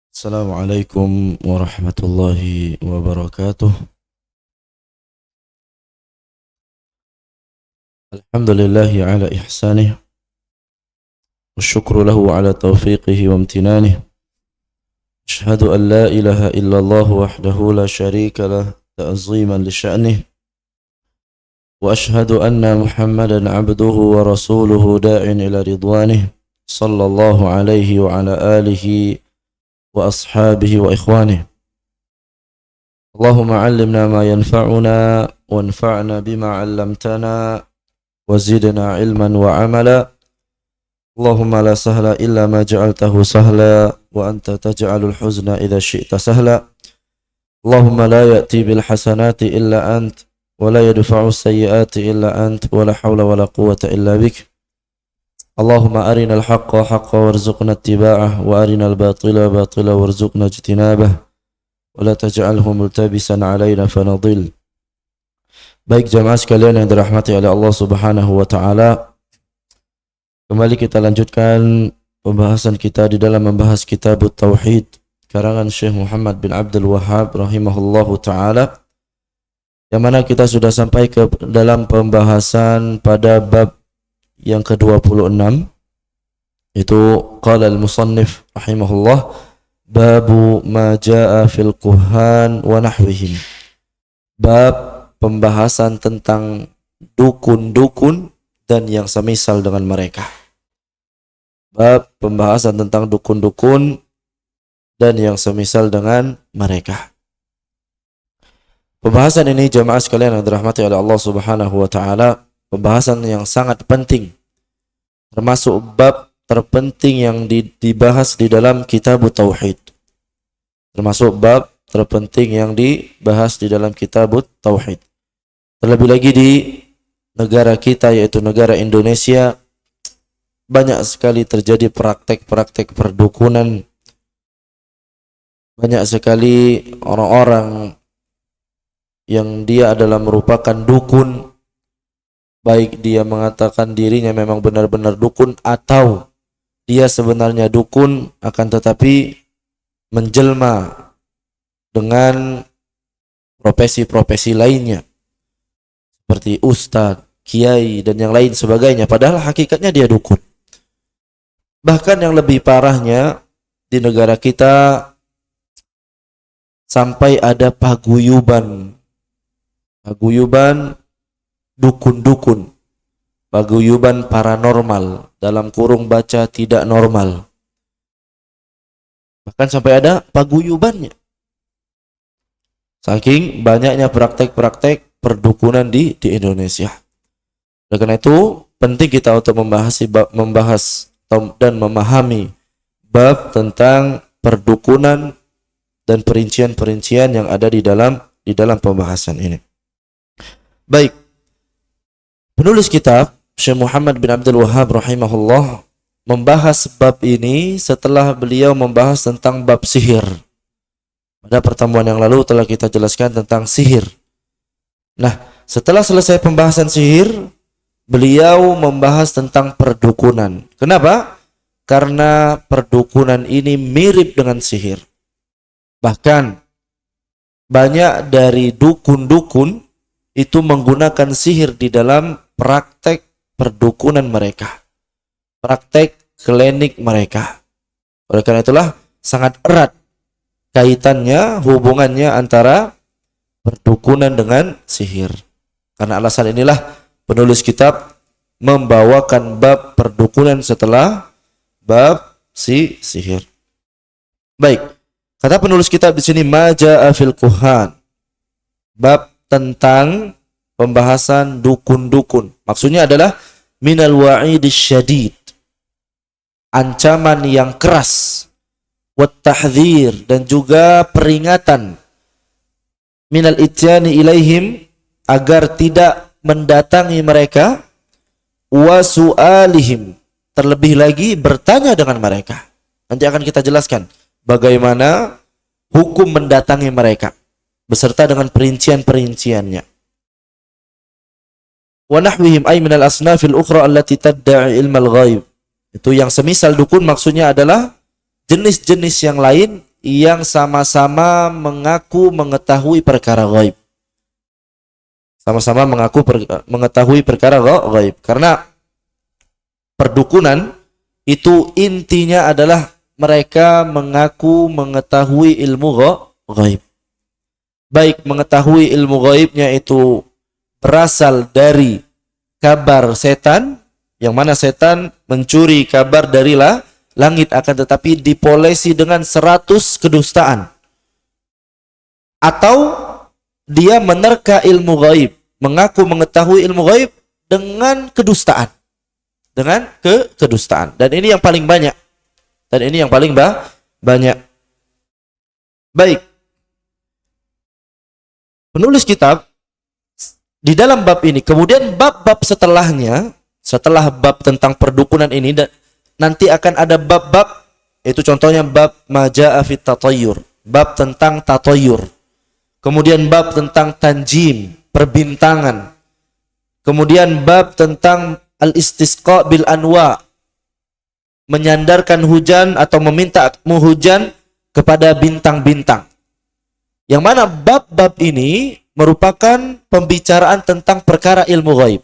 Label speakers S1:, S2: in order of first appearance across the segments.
S1: Assalamualaikum warahmatullahi wabarakatuh. Alhamdulillahi ala ihsanih wa syukru lahu ala taufiqihi wa amtinanih. Ashhadu an la ilaha illallah wahdahu la syarika lah ta'ziman li sya'nih. Wa ashhadu anna Muhammadan abduhu wa rasuluhu da'in ila ridwanih. Sallallahu alaihi wa ala alihi wa ashabihi wa ikhwanih. Allahumma allimna ma yanfa'una wanfa'na bima 'allamtana wazidna ilman wa amala. Allahumma la sahla illa ma ja'altahu sahla wa anta taj'alul huzna idha syi'ta sahla. Allahumma la ya'ti bil hasanati illa ant wa la yadfa'u sayyiati illa ant wa la hawla wa la quwwata illa bik. Allahumma arinal haqqa haqqa warzuqna ittiba'ah wa arinal batila batila warzuqna ijtinabah wa la taj'alhu multabisan alaina fanadil. Baik jamaah sekalian yang dirahmati oleh Allah Subhanahu wa taala, kembali kita lanjutkan pembahasan kita di dalam membahas kitab Tauhid karangan Syekh Muhammad bin Abdul Wahhab rahimahullahu taala, yang mana kita sudah sampai ke dalam pembahasan pada bab yang ke-26, itu qala al-musannif rahimahullah babu ma jaa fil kuhan wa nahwihim. Bab pembahasan tentang dukun-dukun dan yang semisal dengan mereka. Bab pembahasan tentang dukun-dukun dan yang semisal dengan mereka. Pembahasan ini jamaah sekalian yang dirahmati oleh Allah Subhanahu wa taala, pembahasan yang sangat penting, termasuk bab terpenting yang dibahas di dalam kitab Tauhid. Termasuk bab terpenting yang dibahas di dalam kitab Tauhid. Terlebih lagi di negara kita, yaitu negara Indonesia, banyak sekali terjadi praktek-praktek perdukunan. Banyak sekali orang-orang yang dia adalah merupakan dukun, baik dia mengatakan dirinya memang benar-benar dukun atau dia sebenarnya dukun akan tetapi menjelma dengan profesi-profesi lainnya seperti ustadz, kiai dan yang lain sebagainya, padahal hakikatnya dia dukun. Bahkan yang lebih parahnya di negara kita sampai ada paguyuban dukun-dukun, paguyuban paranormal, dalam kurung baca tidak normal. Bahkan sampai ada paguyubannya. Saking banyaknya praktek-praktek perdukunan di Indonesia. Oleh karena itu, penting kita untuk membahas dan memahami bab tentang perdukunan dan perincian-perincian yang ada di dalam pembahasan ini. Baik. Penulis kitab Syekh Muhammad bin Abdul Wahhab rahimahullah membahas bab ini setelah beliau membahas tentang bab sihir. Pada pertemuan yang lalu telah kita jelaskan tentang sihir. Nah, setelah selesai pembahasan sihir, beliau membahas tentang perdukunan. Kenapa? Karena perdukunan ini mirip dengan sihir. Bahkan banyak dari dukun-dukun itu menggunakan sihir di dalam praktek perdukunan mereka, praktek klinik mereka. Oleh karena itulah sangat erat kaitannya, hubungannya antara perdukunan dengan sihir. Karena alasan inilah penulis kitab membawakan bab perdukunan setelah bab sihir. Baik, kata penulis kitab di sini majaa fil kuhan, bab tentang pembahasan dukun-dukun. Maksudnya adalah minal wa'idis syadid, ancaman yang keras, wat tahdzir, dan juga peringatan, minal ityani ilaihim, agar tidak mendatangi mereka, wa su'alihim, terlebih lagi bertanya dengan mereka. Nanti akan kita jelaskan bagaimana hukum mendatangi mereka beserta dengan perincian-perinciannya. Wa nahwihim ay minal asnafil ukhra allati tadda'i ilmal ghaib, Itu yang semisal dukun maksudnya adalah jenis-jenis yang lain yang sama-sama mengaku mengetahui perkara gaib. Sama-sama mengaku mengetahui perkara gaib. Karena perdukunan itu intinya adalah mereka mengaku mengetahui ilmu gaib. Baik mengetahui ilmu gaibnya itu berasal dari kabar setan, yang mana setan mencuri kabar dari langit, akan tetapi dipolesi dengan 100 kedustaan. Atau dia menerka ilmu gaib, mengaku mengetahui ilmu gaib dengan kedustaan. Dengan kedustaan. Dan ini yang paling banyak. Banyak. Baik. Penulis kitab di dalam bab ini, kemudian bab-bab setelahnya, setelah bab tentang perdukunan ini, dan nanti akan ada bab-bab, itu contohnya bab maja'a fit tatayyur, bab tentang tatayyur. Kemudian bab tentang tanjim, perbintangan. Kemudian bab tentang al-istisqa bil anwa, menyandarkan hujan atau meminta hujan kepada bintang-bintang. Yang mana bab-bab ini merupakan pembicaraan tentang perkara ilmu gaib.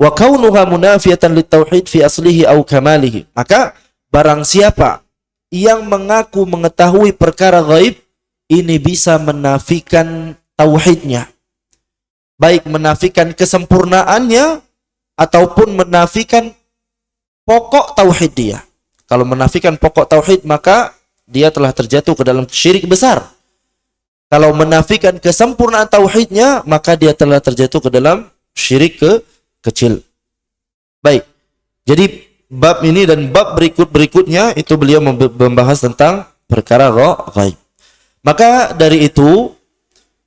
S1: Wa kaunuha munafiyatan litauhid fi aslihi au kamalihi. Maka barang siapa yang mengaku mengetahui perkara gaib, ini bisa menafikan tauhidnya. Baik menafikan kesempurnaannya ataupun menafikan pokok tauhid dia. Kalau menafikan pokok tauhid, maka dia telah terjatuh ke dalam syirik besar. Kalau menafikan kesempurnaan tauhidnya, maka dia telah terjatuh ke dalam syirik kecil. Baik. Jadi bab ini dan bab berikutnya itu beliau membahas tentang perkara gaib. Maka dari itu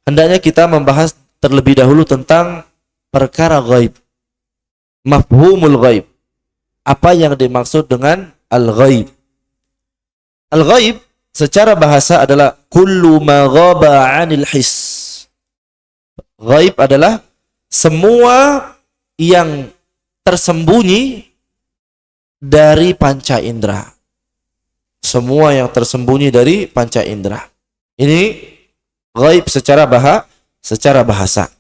S1: hendaknya kita membahas terlebih dahulu tentang perkara gaib. Mafhumul gaib. Apa yang dimaksud dengan al-gaib? Al-gaib secara bahasa adalah kullu ma ghaba 'anil his. Gaib adalah semua yang tersembunyi dari panca indera. Semua yang tersembunyi dari panca indera. Ini gaib secara bahasa.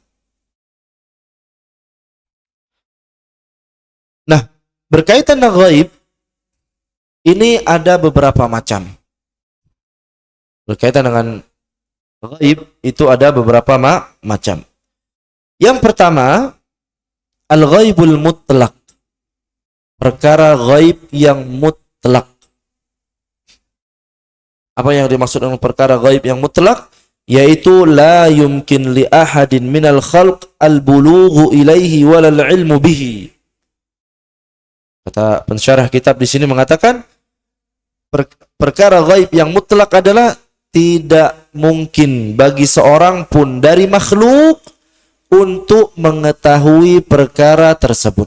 S1: Nah, berkaitan dengan gaib, ini ada beberapa macam. Berkaitan dengan gaib itu ada beberapa macam. Yang pertama, al-ghaibul mutlak. Perkara gaib yang mutlak. Apa yang dimaksud dengan perkara gaib yang mutlak? Yaitu la yumkin li ahadin minal khalq al-bulughu ilaihi walal ilmu bihi. Kata pensyarah kitab di sini mengatakan perkara gaib yang mutlak adalah tidak mungkin bagi seorang pun dari makhluk untuk mengetahui perkara tersebut.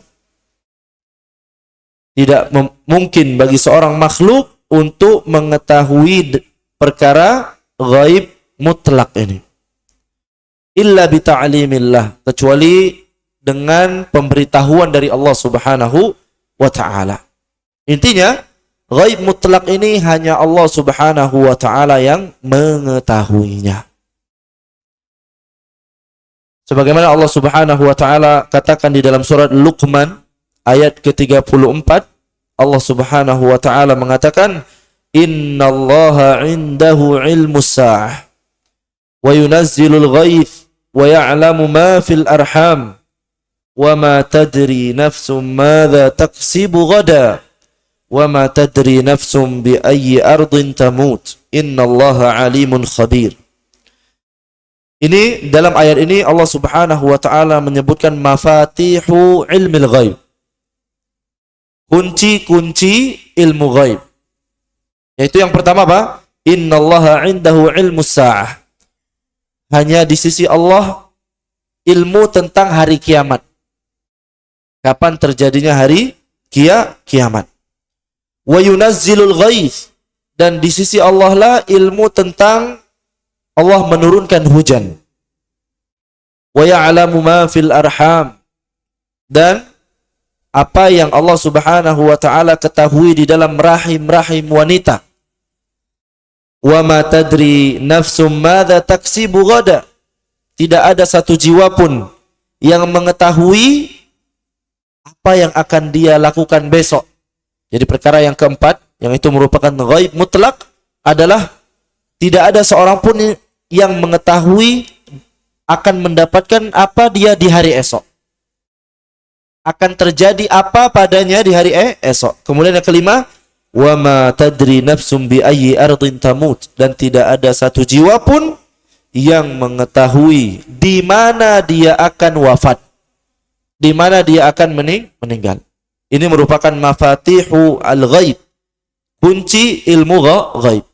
S1: Tidak mungkin bagi seorang makhluk untuk mengetahui perkara gaib mutlak ini. Illa bi ta'limillah, kecuali dengan pemberitahuan dari Allah Subhanahu wa ta'ala. Intinya, gaib mutlak ini hanya Allah Subhanahu wa ta'ala yang mengetahuinya. Sebagaimana Allah Subhanahu wa ta'ala katakan di dalam surat Luqman ayat ke-34, Allah Subhanahu wa ta'ala mengatakan, innallaha indahu ilmus sa'ah wa yunazzilul ghaith wa ya'lamu ma fil arham wa ma tadri nafsum madza taksibu ghadan wa ma tadri nafsum bi ayyi ardin tamut innallaha alimun khabir. Ini dalam ayat ini Allah Subhanahu wa ta'ala menyebutkan mafatihu ilmil ghaib. Kunci-kunci ilmu ghaib. Yaitu yang pertama apa? Innallaha indahu ilmus sa'ah. Hanya di sisi Allah ilmu tentang hari kiamat. Kapan terjadinya hari kiamat. Wa yunazzilul ghaith, dan di sisi Allah lah ilmu tentang Allah menurunkan hujan. Wa ya'lamu ma fil arham, dan apa yang Allah Subhanahu wa taala ketahui di dalam rahim-rahim wanita. Wa ma tadri nafsum madza taksibu ghada. Tidak ada satu jiwa pun yang mengetahui apa yang akan dia lakukan besok. Jadi perkara yang keempat, yang itu merupakan ghaib mutlak, adalah tidak ada seorang pun yang mengetahui akan mendapatkan apa dia di hari esok. Akan terjadi apa padanya di hari esok. Kemudian yang kelima, wa ma tadri nafsum bi ayyi ardin tamut, dan tidak ada satu jiwa pun yang mengetahui di mana dia akan wafat, di mana dia akan meninggal. Ini merupakan mafatihu al-ghaib, kunci ilmu ghaib.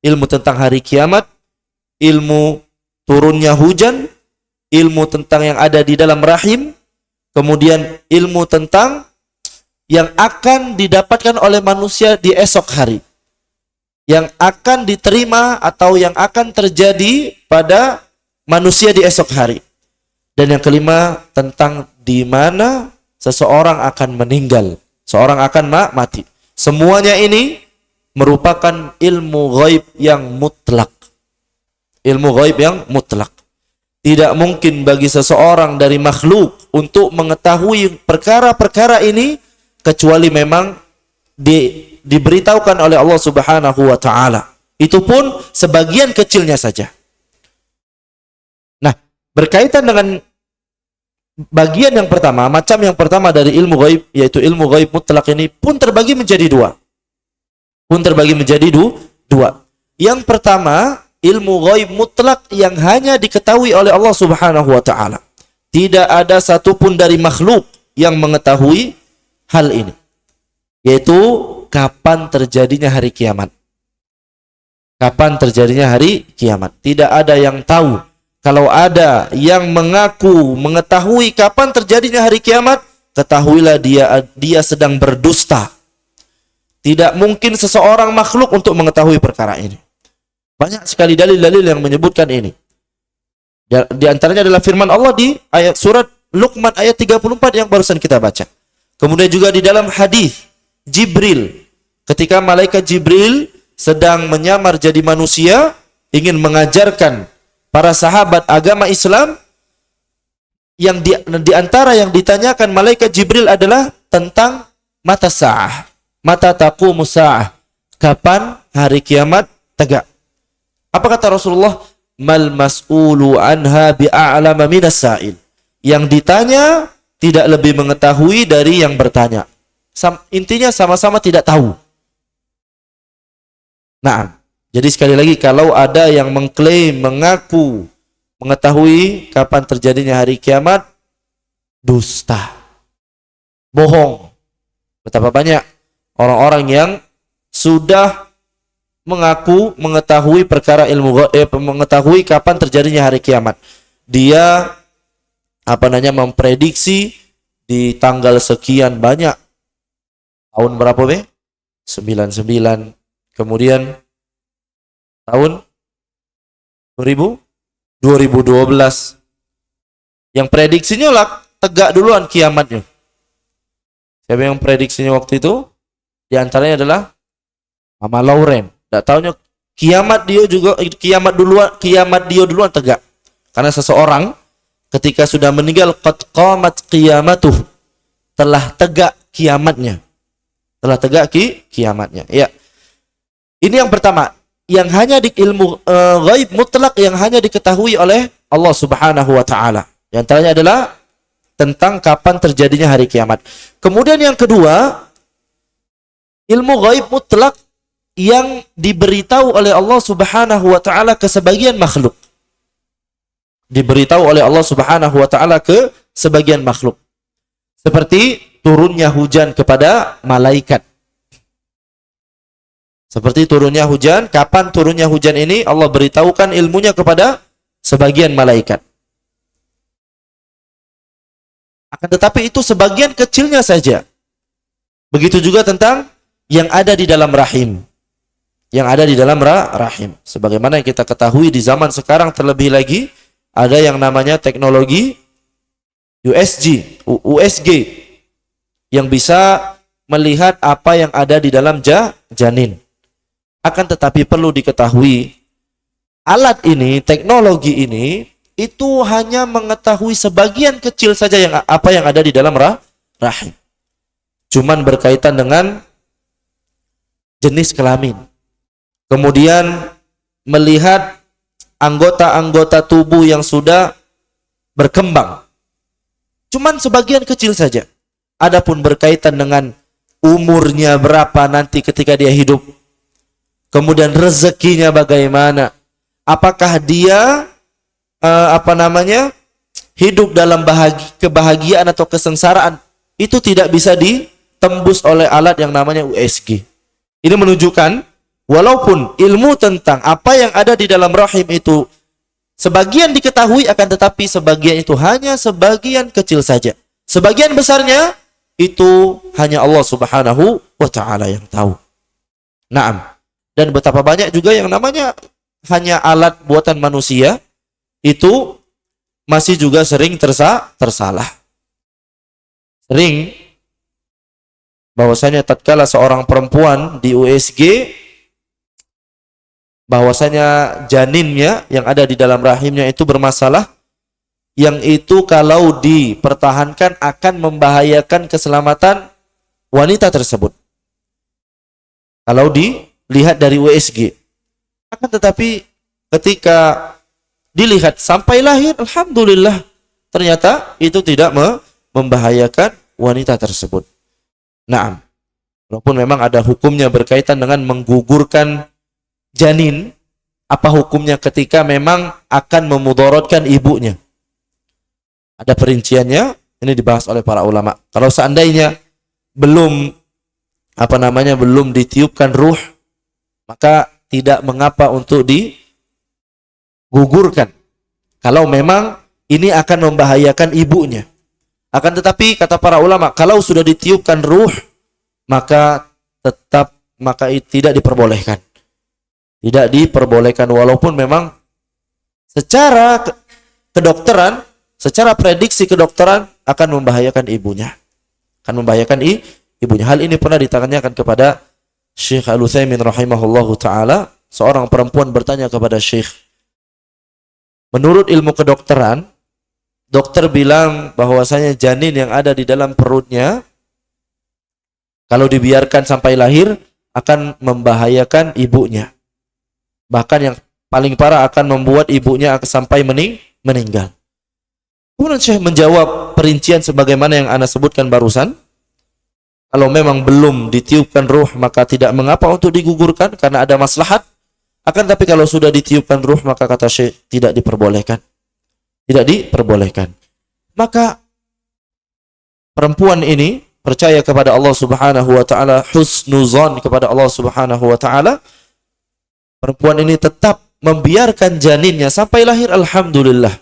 S1: Ilmu tentang hari kiamat, ilmu turunnya hujan, ilmu tentang yang ada di dalam rahim, kemudian ilmu tentang yang akan didapatkan oleh manusia di esok hari, yang akan diterima atau yang akan terjadi pada manusia di esok hari. Dan yang kelima, tentang di mana seseorang akan meninggal, seorang akan mati. Semuanya ini merupakan ilmu ghaib yang mutlak. Ilmu ghaib yang mutlak. Tidak mungkin bagi seseorang dari makhluk untuk mengetahui perkara-perkara ini kecuali memang diberitahukan oleh Allah Subhanahu wa taala. Itu pun sebagian kecilnya saja. Nah, berkaitan dengan bagian yang pertama, macam yang pertama dari ilmu ghaib, yaitu ilmu ghaib mutlak, ini pun terbagi menjadi dua. Dua. Yang pertama, ilmu ghaib mutlak yang hanya diketahui oleh Allah Subhanahu wa taala. Tidak ada satupun dari makhluk yang mengetahui hal ini, yaitu kapan terjadinya hari kiamat. Kapan terjadinya hari kiamat. Tidak ada yang tahu. Kalau ada yang mengaku mengetahui kapan terjadinya hari kiamat, ketahuilah dia sedang berdusta. Tidak mungkin seseorang makhluk untuk mengetahui perkara ini. Banyak sekali dalil-dalil yang menyebutkan ini. Di antaranya adalah firman Allah di ayat surat Luqman ayat 34 yang barusan kita baca. Kemudian juga di dalam hadis Jibril, ketika malaikat Jibril sedang menyamar jadi manusia, ingin mengajarkan para sahabat agama Islam, yang di antara yang ditanyakan malaikat Jibril adalah tentang mata sa'ah, mata taqumus sa'ah, kapan hari kiamat tegak. Apa kata Rasulullah? Mal mas'ulu anha bi'a'lama minas sa'il. Yang ditanya tidak lebih mengetahui dari yang bertanya. Intinya sama-sama tidak tahu. Nah, jadi sekali lagi, kalau ada yang mengklaim, mengaku mengetahui kapan terjadinya hari kiamat, dusta, bohong. Betapa banyak orang-orang yang sudah mengaku mengetahui perkara ilmu mengetahui kapan terjadinya hari kiamat. Dia memprediksi di tanggal sekian banyak. Tahun berapa, Be? 99. Kemudian tahun 2012. Yang prediksinya lah tegak duluan kiamatnya. Siapa yang prediksinya waktu itu? Di antaranya adalah Mama Lauren. Tak tahunya kiamat dia duluan tegak. Karena seseorang ketika sudah meninggal, qad qamat qiyamatuh, telah tegak kiamatnya. Ya. Ini yang pertama, yang hanya di ilmu ghaib mutlak yang hanya diketahui oleh Allah Subhanahu wa taala. Yang antaranya adalah tentang kapan terjadinya hari kiamat. Kemudian yang kedua, ilmu ghaib mutlak yang diberitahu oleh Allah Subhanahu wa taala ke sebagian makhluk. Diberitahu oleh Allah Subhanahu wa taala ke sebagian makhluk. Seperti turunnya hujan kepada malaikat. Seperti turunnya hujan, kapan turunnya hujan ini Allah beritahukan ilmunya kepada sebagian malaikat. Akan tetapi itu sebagian kecilnya saja. Begitu juga tentang yang ada di dalam rahim. Yang ada di dalam rahim. Sebagaimana yang kita ketahui di zaman sekarang, terlebih lagi ada yang namanya teknologi USG, yang bisa melihat apa yang ada di dalam janin. Akan tetapi perlu diketahui, alat ini, teknologi ini, itu hanya mengetahui sebagian kecil saja apa yang ada di dalam rahim. Cuman berkaitan dengan jenis kelamin. Kemudian melihat anggota-anggota tubuh yang sudah berkembang. Cuman sebagian kecil saja. Adapun berkaitan dengan umurnya berapa nanti ketika dia hidup. Kemudian rezekinya bagaimana? Apakah dia hidup dalam kebahagiaan atau kesengsaraan? Itu tidak bisa ditembus oleh alat yang namanya USG. Ini menunjukkan walaupun ilmu tentang apa yang ada di dalam rahim itu sebagian diketahui, akan tetapi sebagian itu hanya sebagian kecil saja. Sebagian besarnya itu hanya Allah Subhanahu wa Ta'ala yang tahu. Naam. Dan betapa banyak juga yang namanya hanya alat buatan manusia, itu masih juga sering tersalah. Sering bahwasanya tatkala seorang perempuan di USG, bahwasanya janinnya yang ada di dalam rahimnya itu bermasalah, yang itu kalau dipertahankan akan membahayakan keselamatan wanita tersebut. Kalau dilihat dari USG. Akan tetapi ketika dilihat sampai lahir, alhamdulillah, ternyata itu tidak membahayakan wanita tersebut. Naam. Walaupun memang ada hukumnya berkaitan dengan menggugurkan janin, apa hukumnya ketika memang akan memudaratkan ibunya? Ada perinciannya, ini dibahas oleh para ulama. Kalau seandainya belum ditiupkan ruh, maka tidak mengapa untuk digugurkan. Kalau memang ini akan membahayakan ibunya. Akan tetapi kata para ulama, kalau sudah ditiupkan ruh, maka tidak diperbolehkan. Tidak diperbolehkan walaupun memang secara kedokteran, secara prediksi kedokteran akan membahayakan ibunya. Akan membahayakan ibunya. Hal ini pernah ditanyakan kepada Syekh Al-Utsaimin rahimahullahu ta'ala. Seorang perempuan bertanya kepada Syekh, menurut ilmu kedokteran, dokter bilang bahwasanya janin yang ada di dalam perutnya kalau dibiarkan sampai lahir akan membahayakan ibunya. Bahkan yang paling parah akan membuat ibunya sampai meninggal. Kemudian Syekh menjawab perincian sebagaimana yang ana sebutkan barusan. Kalau memang belum ditiupkan ruh, maka tidak mengapa untuk digugurkan karena ada maslahat. Akan tapi kalau sudah ditiupkan ruh, maka kata Syekh tidak diperbolehkan. Tidak diperbolehkan. Maka perempuan ini percaya kepada Allah Subhanahu wa Ta'ala, husnuzon kepada Allah Subhanahu wa Ta'ala. Perempuan ini tetap membiarkan janinnya sampai lahir, alhamdulillah.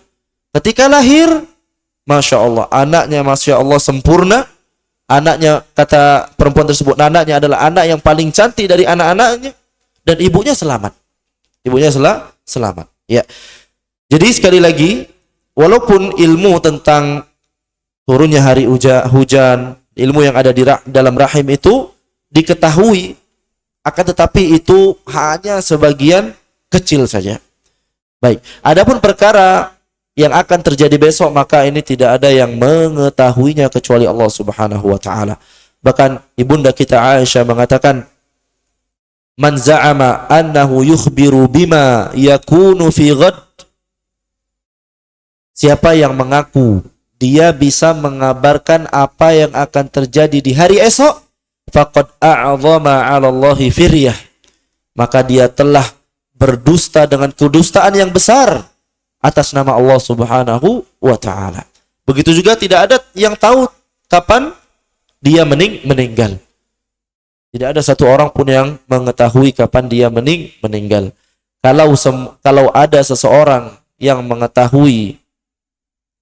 S1: Ketika lahir, Masya Allah, anaknya Masya Allah sempurna. Anaknya, kata perempuan tersebut, anaknya adalah anak yang paling cantik dari anak-anaknya. Dan ibunya selamat. Ibunya selamat. Ya. Jadi sekali lagi, walaupun ilmu tentang turunnya hari hujan, ilmu yang ada di dalam rahim itu diketahui, akan tetapi itu hanya sebagian kecil saja. Baik, adapun perkara yang akan terjadi besok, maka ini tidak ada yang mengetahuinya kecuali Allah Subhanahu wa Ta'ala. Bahkan ibunda kita Aisyah mengatakan, man za'ama annahu yukhbiru bima yakunu fi ghad, siapa yang mengaku dia bisa mengabarkan apa yang akan terjadi di hari esok, faqad a'zama 'ala Allahi firyah, maka dia telah berdusta dengan kedustaan yang besar atas nama Allah Subhanahu wa Ta'ala. Begitu juga tidak ada yang tahu kapan dia meninggal. Tidak ada satu orang pun yang mengetahui kapan dia meninggal. Kalau ada seseorang yang mengetahui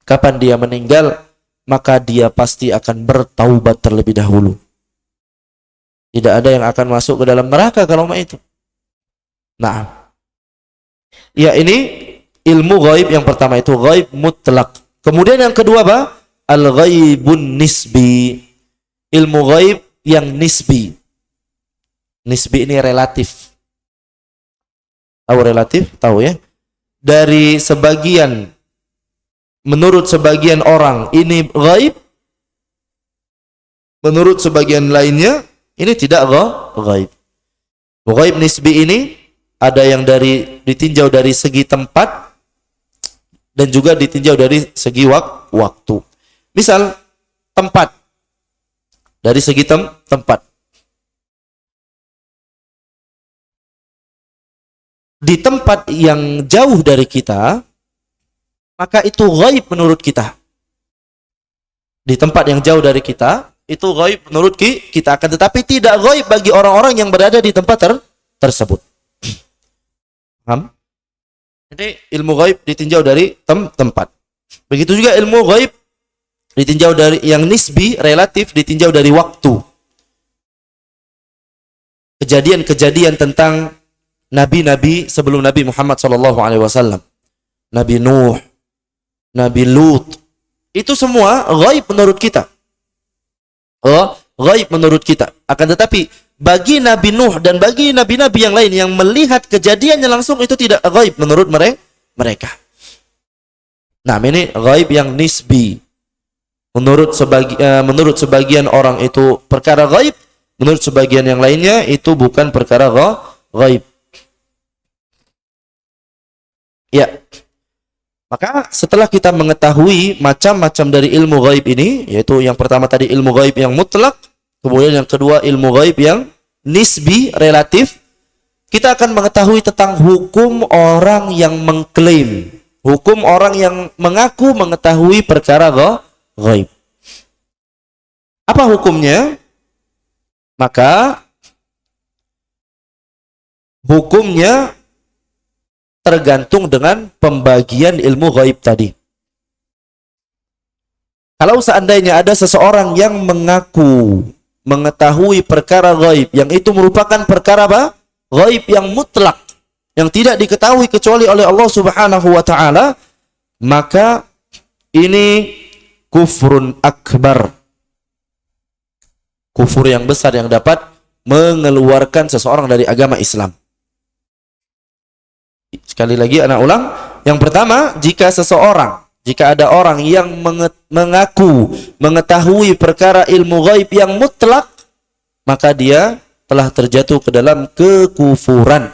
S1: kapan dia meninggal, maka dia pasti akan bertaubat terlebih dahulu. Tidak ada yang akan masuk ke dalam neraka kalau itu. Nah, ya ini ilmu ghaib yang pertama, itu ghaib mutlak. Kemudian yang kedua apa? Al-ghaibun nisbi. ilmu ghaib yang nisbi. Nisbi ini relatif. Tahu relatif? Tahu ya? Dari sebagian, menurut sebagian orang ini ghaib, menurut sebagian lainnya ini tidak ghaib. Ghaib nisbi ini ada yang ditinjau dari segi tempat dan juga ditinjau dari segi waktu. Misal tempat, dari segi tempat. Di tempat yang jauh dari kita, maka itu ghaib menurut kita. Di tempat yang jauh dari kita, itu ghaib menurut kita, akan tetapi tidak ghaib bagi orang-orang yang berada di tempat tersebut. Paham? Jadi ilmu ghaib ditinjau dari tempat. Begitu juga ilmu ghaib ditinjau dari yang nisbi, relatif, ditinjau dari waktu. Kejadian-kejadian tentang nabi-nabi sebelum Nabi Muhammad SAW, Nabi Nuh, Nabi Lut, itu semua ghaib menurut kita. Ghaib menurut kita. Akan tetapi bagi Nabi Nuh dan bagi nabi-nabi yang lain yang melihat kejadiannya langsung, itu tidak ghaib menurut mereka. Nah, ini ghaib yang nisbi. Menurut sebagian orang itu perkara ghaib, menurut sebagian yang lainnya itu bukan perkara ghaib. Ya. Maka setelah kita mengetahui macam-macam dari ilmu ghaib ini, yaitu yang pertama tadi ilmu ghaib yang mutlak, kemudian yang kedua ilmu ghaib yang nisbi, relatif, kita akan mengetahui tentang hukum orang yang mengklaim, hukum orang yang mengaku mengetahui perkara ghaib. Apa hukumnya? Maka hukumnya tergantung dengan pembagian ilmu ghaib tadi. Kalau seandainya ada seseorang yang mengaku mengetahui perkara ghaib, yang itu merupakan perkara apa? Ghaib yang mutlak, yang tidak diketahui kecuali oleh Allah Subhanahu wa taala, maka ini kufrun akbar. Kufur yang besar yang dapat mengeluarkan seseorang dari agama Islam. Sekali lagi anak ulang. Yang pertama, jika ada orang yang mengaku mengetahui perkara ilmu ghaib yang mutlak, maka dia telah terjatuh ke dalam kekufuran.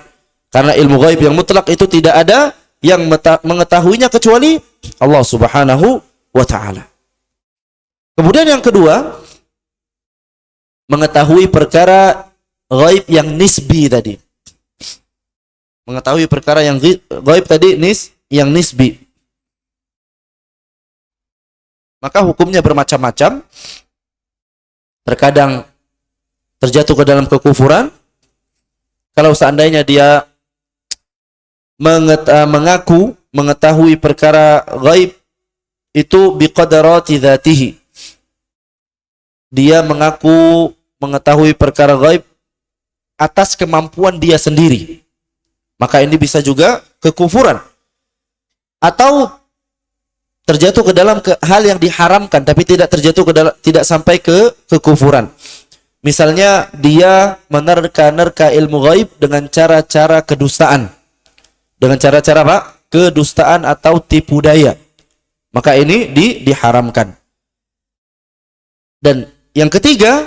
S1: Karena ilmu ghaib yang mutlak itu tidak ada yang mengetahuinya kecuali Allah Subhanahu wa taala. Kemudian yang kedua, mengetahui perkara ghaib yang nisbi tadi. Mengetahui perkara yang ghaib tadi yang nisbi. Maka hukumnya bermacam-macam. Terkadang terjatuh ke dalam kekufuran kalau seandainya dia mengaku mengetahui perkara ghaib itu biqadarati dzatihi. Dia mengaku mengetahui perkara ghaib atas kemampuan dia sendiri. Maka ini bisa juga kekufuran. Atau terjatuh ke dalam hal yang diharamkan tapi tidak tidak sampai ke kekufuran. Misalnya dia menerka-nerka ilmu ghaib dengan cara-cara kedustaan. Dengan cara-cara apa? Kedustaan atau tipu daya. Maka ini diharamkan. Dan yang ketiga,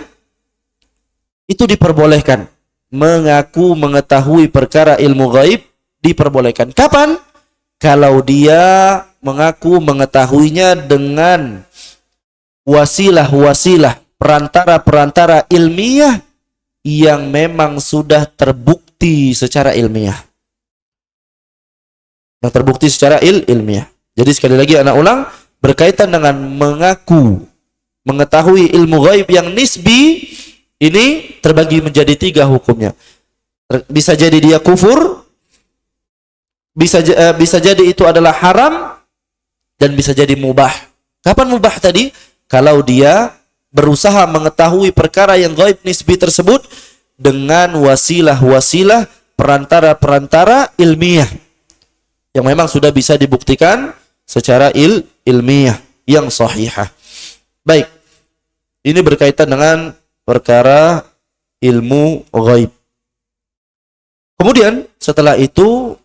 S1: itu diperbolehkan. Mengaku mengetahui perkara ilmu ghaib diperbolehkan. Kapan? Kalau dia mengaku mengetahuinya dengan wasilah-wasilah, perantara-perantara ilmiah yang memang sudah terbukti secara ilmiah. Yang terbukti secara ilmiah. Jadi sekali lagi anak ulang, berkaitan dengan mengaku mengetahui ilmu ghaib yang nisbi, ini terbagi menjadi 3 hukumnya. Bisa jadi dia kufur, bisa jadi itu adalah haram, dan bisa jadi mubah. Kapan mubah tadi? Kalau dia berusaha mengetahui perkara yang ghaib nisbi tersebut dengan wasilah-wasilah, perantara-perantara ilmiah yang memang sudah bisa dibuktikan secara ilmiah yang sahihah. Baik. Ini berkaitan dengan perkara ilmu ghaib. Kemudian setelah itu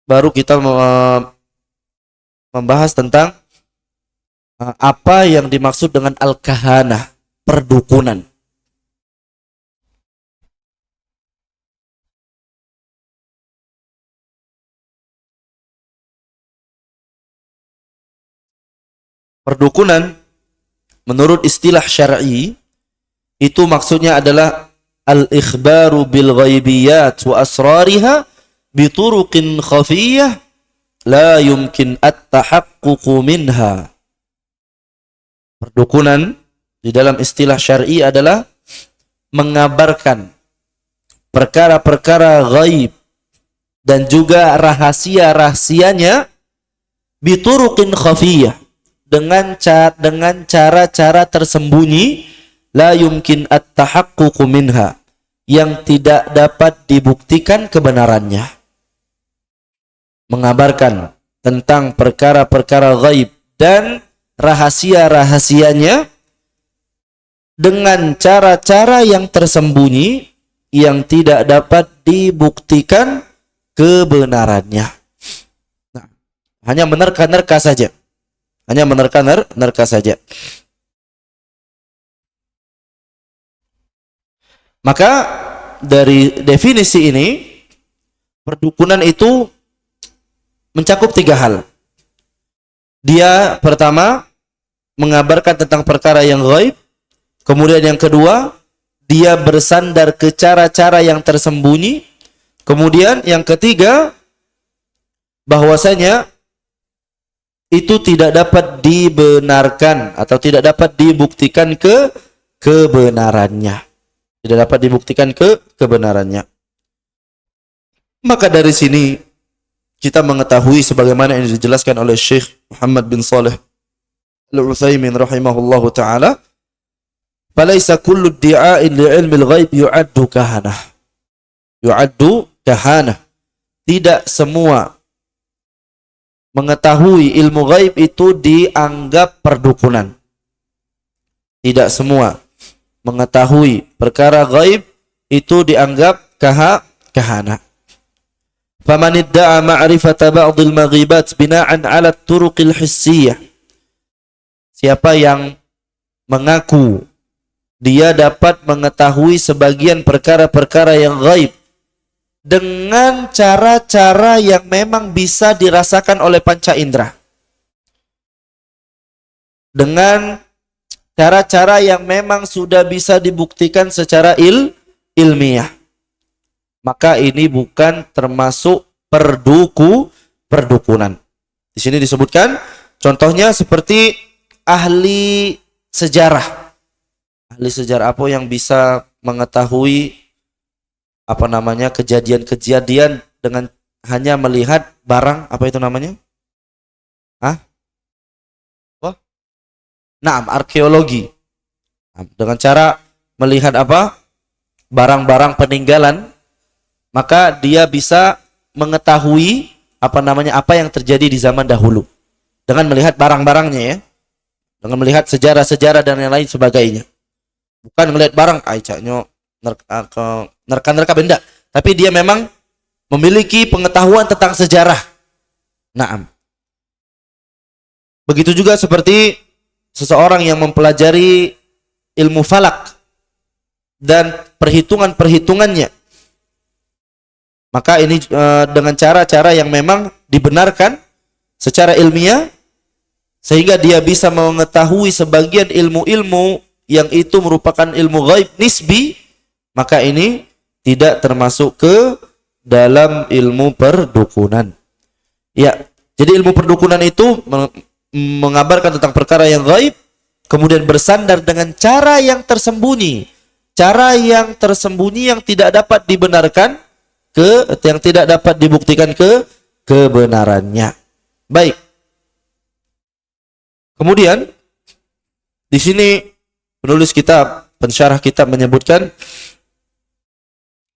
S1: baru kita membahas tentang apa yang dimaksud dengan al-kahanah, perdukunan. Perdukunan menurut istilah syar'i itu maksudnya adalah al-ikhbaru bil ghaibiyat wa asrariha bi turuqin khafiyyah la yumkin at-tahaqququ minha. Perdukunan di dalam istilah syar'i adalah mengabarkan perkara-perkara ghaib dan juga rahasia-rahasianya bi turuqin khafiyyah, dengan cara-cara tersembunyi, la yumkin at-tahaqququ minha, yang tidak dapat dibuktikan kebenarannya. Mengabarkan tentang perkara-perkara ghaib dan rahasia-rahasianya dengan cara-cara yang tersembunyi yang tidak dapat dibuktikan kebenarannya. Nah, hanya menerka-nerka saja. Hanya menerka-nerka saja. Maka dari definisi ini, perdukunan itu mencakup 3 hal. Dia pertama mengabarkan tentang perkara yang ghaib. Kemudian yang kedua, dia bersandar ke cara-cara yang tersembunyi. Kemudian yang ketiga, bahwasanya itu tidak dapat dibenarkan atau tidak dapat dibuktikan kebenarannya. Tidak dapat dibuktikan kebenarannya. Maka dari sini kita mengetahui sebagaimana yang dijelaskan oleh Syekh Muhammad bin Shalih Al-Utsaimin rahimahullahu taala, "Falaisa kullu iddi'a'in li'ilmi al-ghaib yu'addu kahanah." Yu'addu kahanah. Tidak semua mengetahui ilmu ghaib itu dianggap perdukunan. Tidak semua mengetahui perkara ghaib itu dianggap kahana. Faman idda'a ma'rifata ba'dil maghibat bina'an 'ala turuqil hissiyah. Siapa yang mengaku dia dapat mengetahui sebagian perkara-perkara yang ghaib dengan cara-cara yang memang bisa dirasakan oleh panca indera, dengan cara-cara yang memang sudah bisa dibuktikan secara ilmiah, maka ini bukan termasuk perdukunan. Di sini disebutkan contohnya seperti ahli sejarah. Ahli sejarah apa yang bisa mengetahui kejadian-kejadian dengan hanya melihat barang, apa itu namanya? Arkeologi. Dengan cara melihat barang-barang peninggalan, maka dia bisa mengetahui apa yang terjadi di zaman dahulu dengan melihat barang-barangnya, ya. Dengan melihat sejarah-sejarah dan yang lain sebagainya. Bukan melihat barang nerka-nerka benda, tapi dia memang memiliki pengetahuan tentang sejarah. Naam. Begitu juga seperti seseorang yang mempelajari ilmu falak dan perhitungan-perhitungannya. Maka ini dengan cara-cara yang memang dibenarkan secara ilmiah, sehingga dia bisa mengetahui sebagian ilmu-ilmu yang itu merupakan ilmu ghaib nisbi, maka ini tidak termasuk ke dalam ilmu perdukunan. Ya, jadi ilmu perdukunan itu mengabarkan tentang perkara yang ghaib, kemudian bersandar dengan cara yang tersembunyi. Cara yang tersembunyi yang tidak dapat dibenarkan, yang tidak dapat dibuktikan kebenarannya. Baik. Kemudian di sini penulis kitab, pensyarah kitab menyebutkan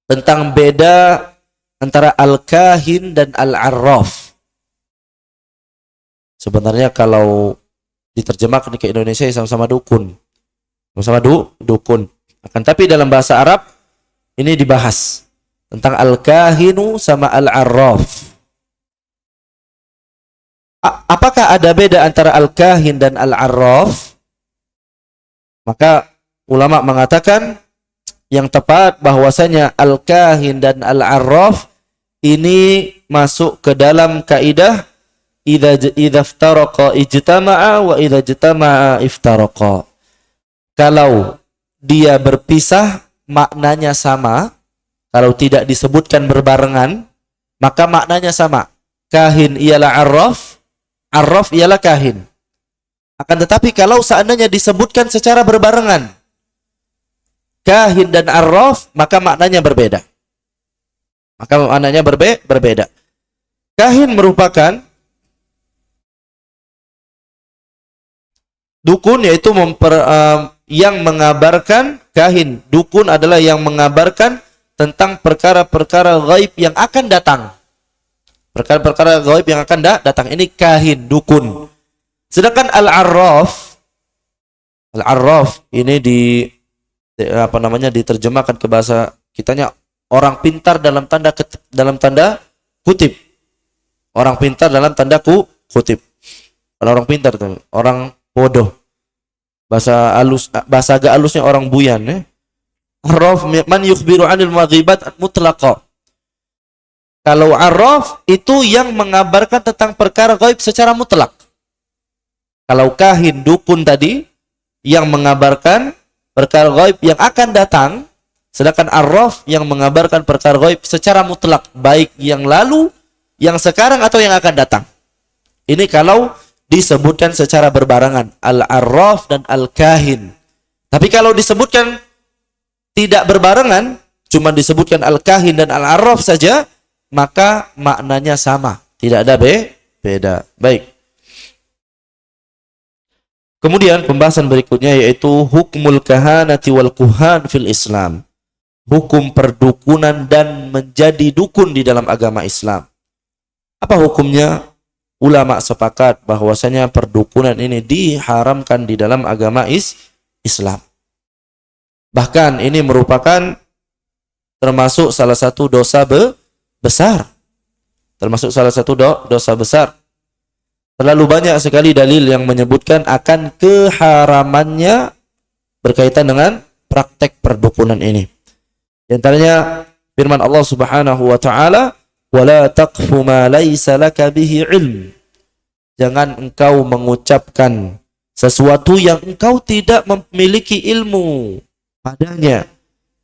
S1: tentang beda antara al-kahin dan al-arraf. Sebenarnya kalau diterjemahkan ke Indonesia sama-sama dukun. Sama dukun. Akan tapi dalam bahasa Arab ini dibahas tentang al-kahinu sama al-arraf. Apakah ada beda antara al-kahin dan al-arraf? Maka ulama mengatakan yang tepat bahwasanya al-kahin dan al-arraf ini masuk ke dalam kaidah idza iftaraqa ijtama'a wa idza ijtama'a iftaraqa. Kalau dia berpisah maknanya sama, kalau tidak disebutkan berbarengan maka maknanya sama. Kahin ialah arraf, arraf ialah kahin. Akan tetapi kalau seandainya disebutkan secara berbarengan kahin dan arraf, maka maknanya berbeda. Maka maknanya berbeda. Kahin merupakan dukun, yaitu yang mengabarkan. Kahin, dukun adalah yang mengabarkan tentang perkara-perkara gaib yang akan datang. Perkara-perkara gaib yang akan datang. Ini kahin, dukun. Sedangkan al-arraf ini diterjemahkan ke bahasa kitanya orang pintar dalam tanda kutip. Orang pintar dalam tanda kutip. Kalau orang pintar tuh, orang bodoh. Bahasa agak halusnya orang buyan, ya. Arraf man yukhbiru 'anil maghibat mutlaqa. Kalau arraf itu yang mengabarkan tentang perkara gaib secara mutlak. Kalau kahin, dukun tadi yang mengabarkan perkara gaib yang akan datang, sedangkan arraf yang mengabarkan perkara gaib secara mutlak, baik yang lalu, yang sekarang atau yang akan datang. Ini kalau disebutkan secara berbarengan, al-arraf dan al-kahin. Tapi kalau disebutkan tidak berbarengan, cuma disebutkan al-kahin dan al-arraf saja, maka maknanya sama, tidak ada beda. Baik. Kemudian pembahasan berikutnya yaitu hukmul kahanati wal kuhan fil Islam. Hukum perdukunan dan menjadi dukun di dalam agama Islam. Apa hukumnya? Ulama sepakat bahwasanya perdukunan ini diharamkan di dalam agama Islam. Bahkan ini merupakan termasuk salah satu dosa besar. Termasuk salah satu dosa besar. Terlalu banyak sekali dalil yang menyebutkan akan keharamannya berkaitan dengan praktek perdukunan ini. Di antaranya firman Allah Subhanahu wa taala, "Wala taqfu ma laysa laka bihi ilm." Jangan engkau mengucapkan sesuatu yang engkau tidak memiliki ilmu padanya.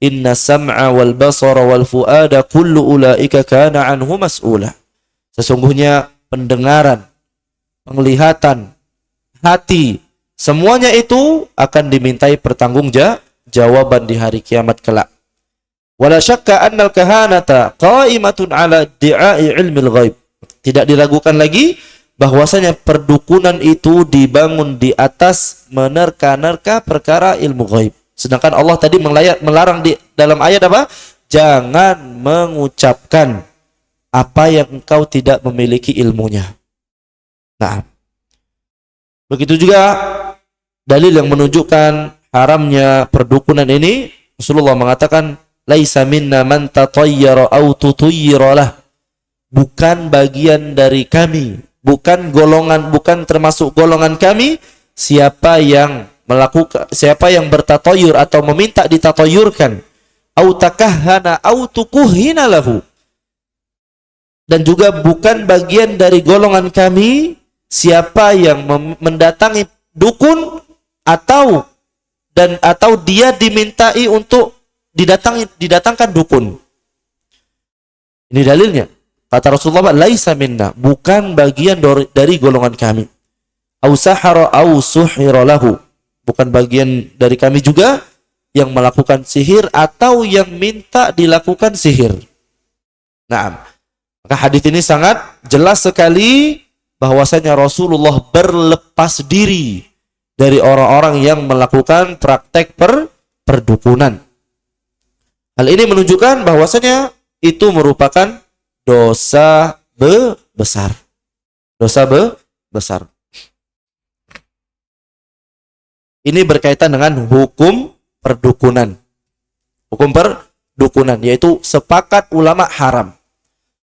S1: Inna sam'a wal basara wal fuada kullu ulaika kana anhu mas'ula. Sesungguhnya pendengaran, penglihatan, hati, semuanya itu akan dimintai pertanggungjawaban di hari kiamat kelak. Wala syakka annal kahanata qa'imatun ala di'ai ilmil ghaib. Tidak diragukan lagi bahwasanya perdukunan itu dibangun di atas menerka-nerka perkara ilmu ghaib. Sedangkan Allah tadi melarang di dalam ayat apa? Jangan mengucapkan apa yang engkau tidak memiliki ilmunya. Nah, begitu juga dalil yang menunjukkan haramnya perdukunan ini. Rasulullah mengatakan, laisa minna man tatayyara aw tutayyara lah. Bukan bagian dari kami, bukan termasuk golongan kami siapa yang bertatayur atau meminta ditatayurkan, au takahhana au tukuhina lahu. Dan juga bukan bagian dari golongan kami siapa yang mendatangi dukun atau dia dimintai untuk didatangkan dukun. Ini dalilnya. Kata Rasulullah, laisa minna, bukan bagian dari golongan kami. Au sahara au suhira lahu. Bukan bagian dari kami juga yang melakukan sihir atau yang minta dilakukan sihir. Nah, maka hadis ini sangat jelas sekali bahwasanya Rasulullah berlepas diri dari orang-orang yang melakukan praktek perdukunan. Hal ini menunjukkan bahwasanya itu merupakan dosa besar. Dosa besar. Ini berkaitan dengan hukum perdukunan. Hukum perdukunan, yaitu sepakat ulama haram.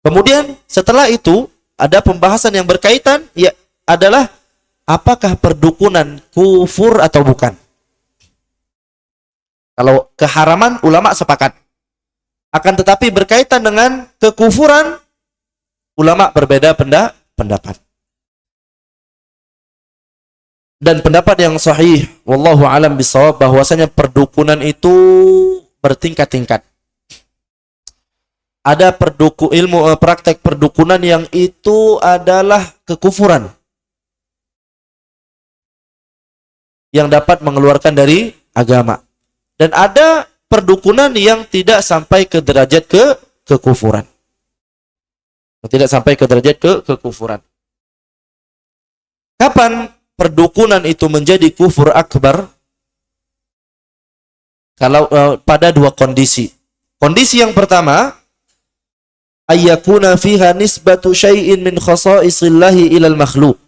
S1: Kemudian setelah itu ada pembahasan yang berkaitan, ya adalah apakah perdukunan kufur atau bukan. Kalau keharaman ulama sepakat. Akan tetapi berkaitan dengan kekufuran, ulama berbeda pendapat. Dan pendapat yang sahih, wallahu alam bisawab, bahwasanya perdukunan itu bertingkat-tingkat. Ada praktek perdukunan yang itu adalah kekufuran yang dapat mengeluarkan dari agama. Dan ada perdukunan yang tidak sampai ke derajat kekufuran. Tidak sampai ke derajat kekufuran. Kapan perdukunan itu menjadi kufur akbar? Kalau pada dua kondisi. Kondisi yang pertama, ayyakuna fiha nisbatu syai'in min khasa'isillahi ilal makhluk.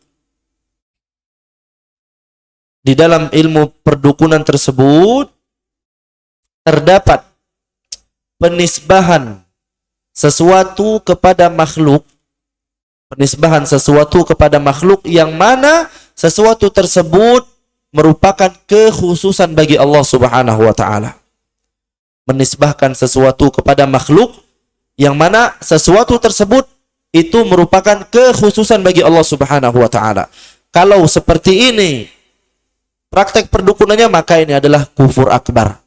S1: Di dalam ilmu perdukunan tersebut terdapat penisbahan sesuatu kepada makhluk, yang mana sesuatu tersebut merupakan kekhususan bagi Allah Subhanahu wa taala. Menisbahkan sesuatu kepada makhluk yang mana sesuatu tersebut itu merupakan kekhususan bagi Allah Subhanahu wa taala. Kalau seperti ini praktek perdukunannya, maka ini adalah kufur akbar.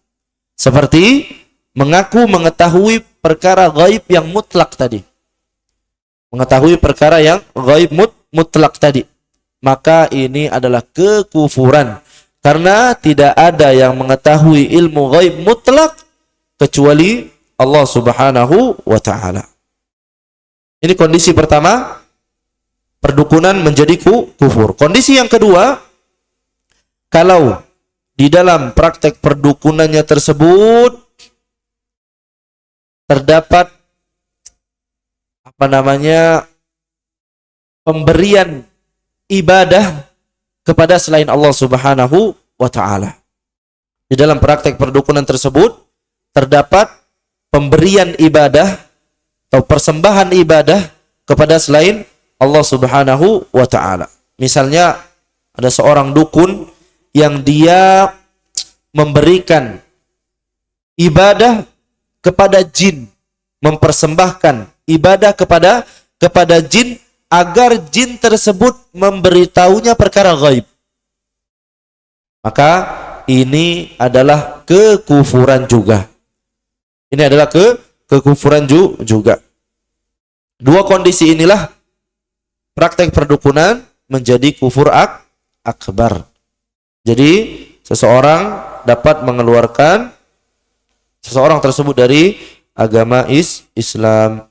S1: Seperti mengaku mengetahui perkara gaib yang mutlak tadi. Mengetahui perkara yang gaib mutlak tadi. Maka ini adalah kekufuran. Karena tidak ada yang mengetahui ilmu gaib mutlak kecuali Allah Subhanahu wa ta'ala. Ini kondisi pertama, perdukunan menjadi kufur. Kondisi yang kedua, kalau di dalam praktek perdukunannya tersebut terdapat pemberian ibadah kepada selain Allah Subhanahu wa ta'ala. Di dalam praktek perdukunan tersebut terdapat pemberian ibadah atau persembahan ibadah kepada selain Allah Subhanahu wa ta'ala. Misalnya ada seorang dukun yang dia memberikan ibadah kepada jin, mempersembahkan ibadah kepada jin agar jin tersebut memberitahunya perkara gaib. Maka ini adalah kekufuran juga. Ini adalah kekufuran juga. Dua kondisi inilah praktek perdukunan menjadi kufur akbar. Jadi seseorang dapat mengeluarkan seseorang tersebut dari agama Islam.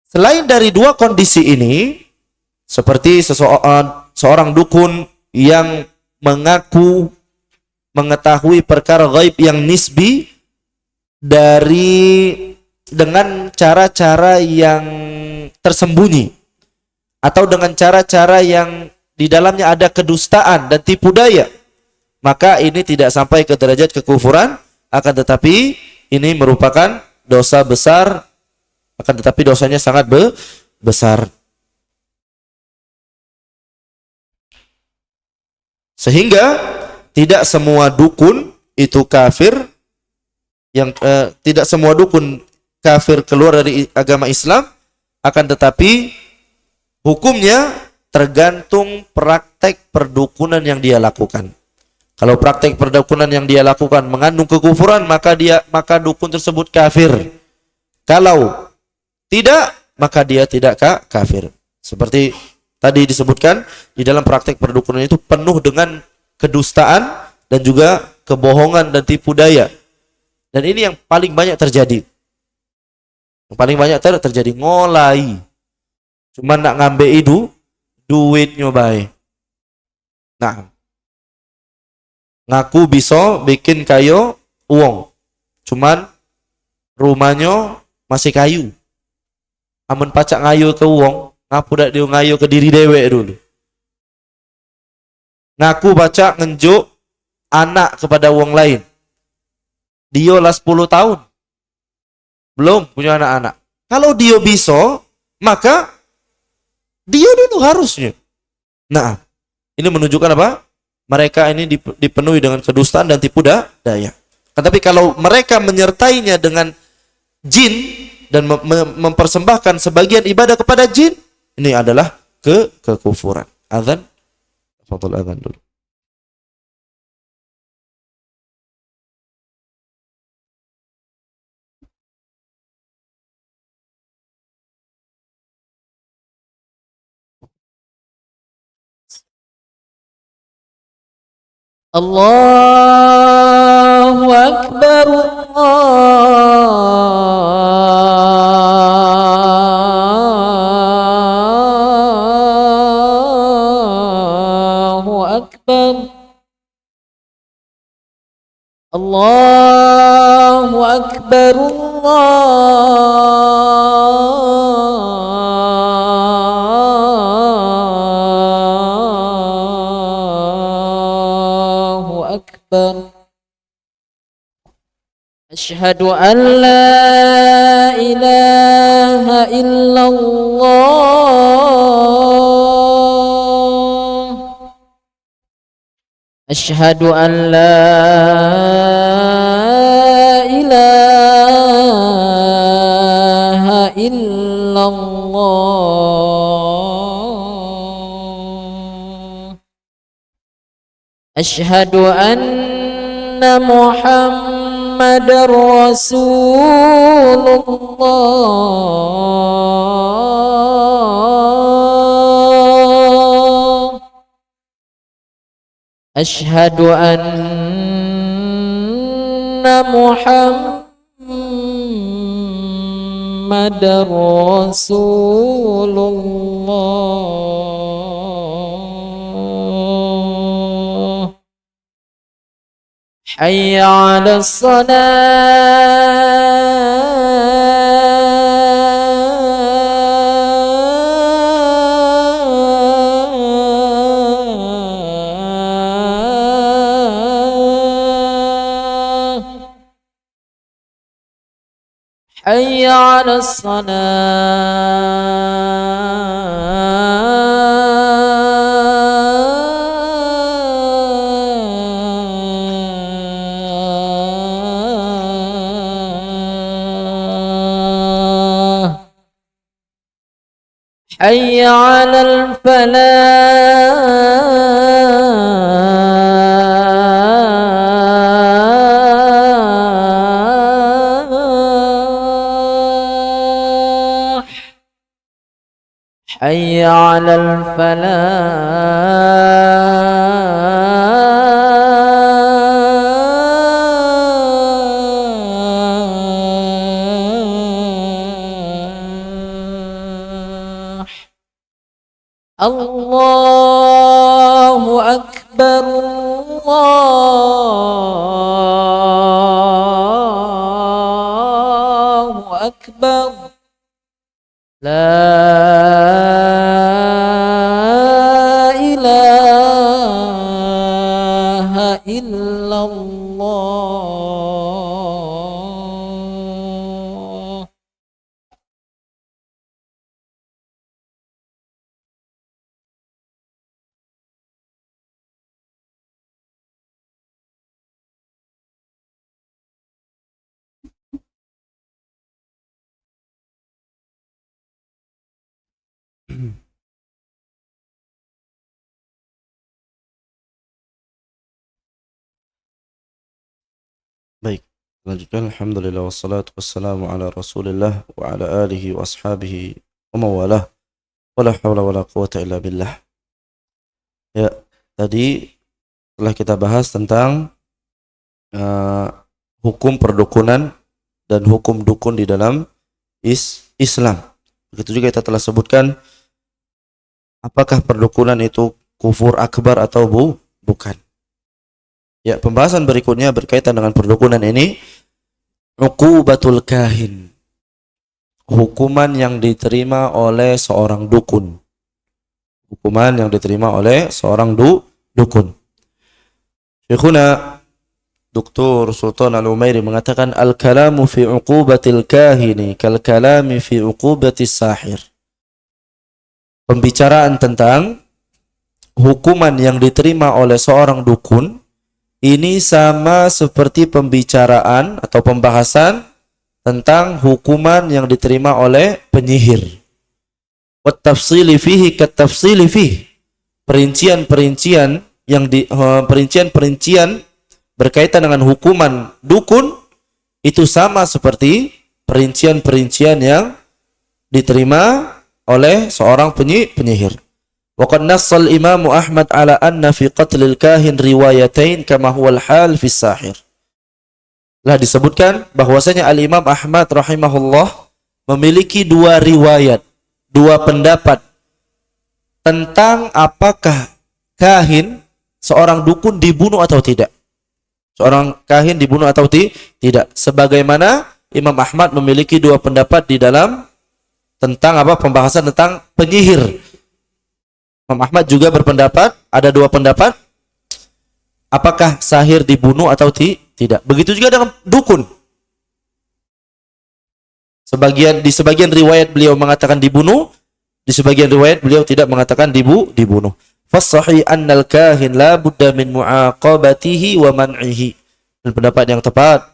S1: Selain dari dua kondisi ini, seperti seorang dukun yang mengaku mengetahui perkara gaib yang nisbi dengan cara-cara yang tersembunyi, atau dengan cara-cara yang di dalamnya ada kedustaan dan tipu daya, maka ini tidak sampai ke derajat kekufuran, akan tetapi ini merupakan dosa besar, akan tetapi dosanya sangat besar. Sehingga tidak semua dukun itu kafir, tidak semua dukun kafir keluar dari agama Islam, akan tetapi hukumnya tergantung praktek perdukunan yang dia lakukan. Kalau praktek perdukunan yang dia lakukan mengandung kekufuran, maka dukun tersebut kafir. Kalau tidak, maka dia tidak kafir. Seperti tadi disebutkan, di dalam praktek perdukunan itu penuh dengan kedustaan dan juga kebohongan dan tipu daya. Dan ini yang paling banyak terjadi. Yang paling banyak terjadi ngolai. Cuma nak ngambil duit nyobai. Nah, ngaku bisa bikin kayu uang. Cuman rumahnya masih kayu. Amun pacak ngayu ke uang, Ngapu dak dia ngayo ke diri dewek dulu. Ngaku baca ngenjuk anak kepada wong lain. Dia lah 10 tahun. Belum punya anak-anak. Kalau dia bisa, maka dia dulu harusnya. Nah, ini menunjukkan apa? Mereka ini dipenuhi dengan kedustaan dan tipu daya. Tetapi kalau mereka menyertainya dengan jin dan mempersembahkan sebagian ibadah kepada jin, ini adalah kekufuran. Azan, fadhil azan dulu.
S2: Allahu Akbar, Allahu Akbar, Allahu Akbar, Allahu Akbar. Asyhadu an la ilaha illallah. Asyhadu an la ilaha illallah. Asyhadu anna Muhammadar Rasulullah. Asyhadu anna Muhammadar Rasulullah. Hayya 'alas salah. Hayya 'alas salah. Hayya 'alal falah. Hayya 'alal falah. Allahu Akbar, Allahu Akbar. La ilaha illallah.
S1: Baik, lanjutkan. Alhamdulillah wassalatu wassalamu ala Rasulillah wa ala alihi wa ashabihi wa mawalah. Wala hawla wala quwata illa billah. Ya, tadi telah kita bahas tentang hukum perdukunan dan hukum dukun di dalam Islam. Begitu juga kita telah sebutkan apakah perdukunan itu kufur akbar atau bukan. Ya, pembahasan berikutnya berkaitan dengan perdukunan ini, uqubatul kahin. hukuman yang diterima oleh seorang dukun. Hukuman yang diterima oleh seorang dukun. Syekhuna Dr. Sultan Al-Umairi mengatakan al-kalamu fi uqubatil kahini kal kalami fi uqubatis sahir. Pembicaraan tentang hukuman yang diterima oleh seorang dukun ini sama seperti pembicaraan atau pembahasan tentang hukuman yang diterima oleh penyihir. Wat tafsili fihi kat tafsili fihi. Perincian-perincian yang perincian-perincian berkaitan dengan hukuman dukun itu sama seperti perincian-perincian yang diterima oleh seorang penyihir. Wa qad nassal Imam Ahmad ala anna fi qatlil kahin riwayatain kama huwa al-hal fi sahir. Lah disebutkan bahwasanya Al-Imam Ahmad rahimahullah memiliki dua riwayat, dua pendapat tentang apakah kahin seorang dukun dibunuh atau tidak. Seorang kahin dibunuh atau tidak. Sebagaimana Imam Ahmad memiliki dua pendapat di dalam tentang pembahasan tentang penyihir. Imam Ahmad juga berpendapat, ada dua pendapat, apakah sahir dibunuh atau tidak. Begitu juga dengan dukun. Di sebagian riwayat beliau mengatakan dibunuh, di sebagian riwayat beliau tidak mengatakan dibunuh. Fas-sahih annal kahin la budda min mu'aqabatihi wa man'ihi. Dan pendapat yang tepat,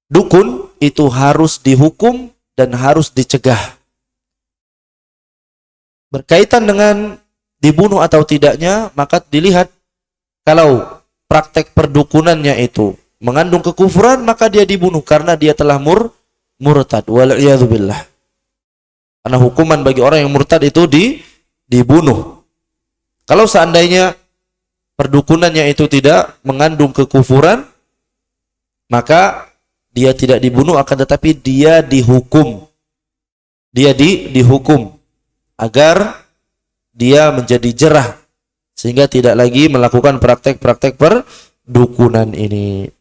S1: dukun itu harus dihukum dan harus dicegah. Berkaitan dengan dibunuh atau tidaknya, maka dilihat kalau praktek perdukunannya itu mengandung kekufuran, maka dia dibunuh karena dia telah murtad. Wal'iyadzubillah. Karena hukuman bagi orang yang murtad itu dibunuh. Kalau seandainya perdukunannya itu tidak mengandung kekufuran, maka dia tidak dibunuh, akan tetapi dia dihukum. Dia dihukum agar dia menjadi jerah sehingga tidak lagi melakukan praktek-praktek perdukunan ini.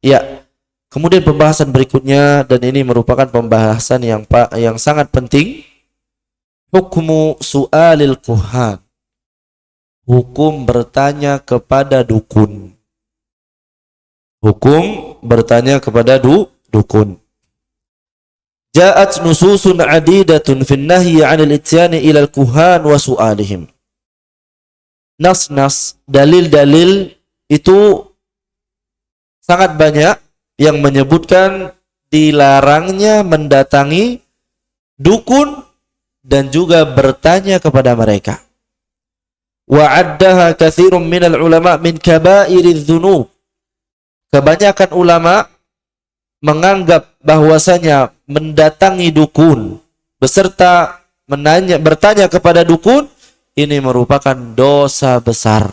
S1: Ya. Kemudian pembahasan berikutnya, dan ini merupakan pembahasan yang sangat penting, hukmu su'alil kuhan. Hukum bertanya kepada dukun. Hukum bertanya kepada dukun. Ja'at nususun adidatun fin nahyi 'anil ityani ilal kuhan wa su'alihim. Nas-nas, dalil-dalil itu sangat banyak yang menyebutkan dilarangnya mendatangi dukun dan juga bertanya kepada mereka. Wa'addaha katsirun minal ulama min kaba'iriz dzunub. Kebanyakan ulama menganggap bahwasanya mendatangi dukun beserta bertanya kepada dukun ini merupakan dosa besar.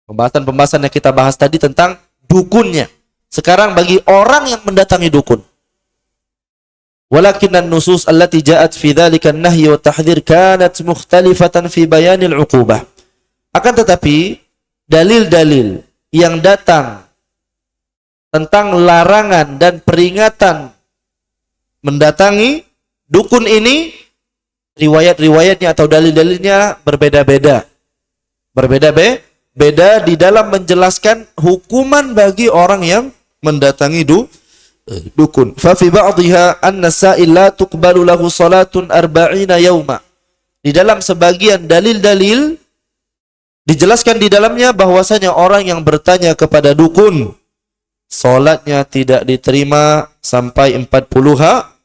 S1: Pembahasan yang kita bahas tadi tentang dukunnya. Sekarang bagi orang yang mendatangi dukun. Walakinnan nusus allati ja'at fi dzalika an-nahy wa tahdhir kanat mukhtalifatan fi bayanil 'uqubah. Akan tetapi dalil-dalil yang datang tentang larangan dan peringatan mendatangi dukun ini, riwayat-riwayatnya atau dalil-dalilnya berbeda-beda. Berbeda-beda di dalam menjelaskan hukuman bagi orang yang mendatangi dukun. Fa fi ba'dihha anna sa'il la tuqbalu lahu salatun 40 yauma. Di dalam sebagian dalil-dalil dijelaskan di dalamnya bahwasanya orang yang bertanya kepada dukun salatnya tidak diterima sampai 40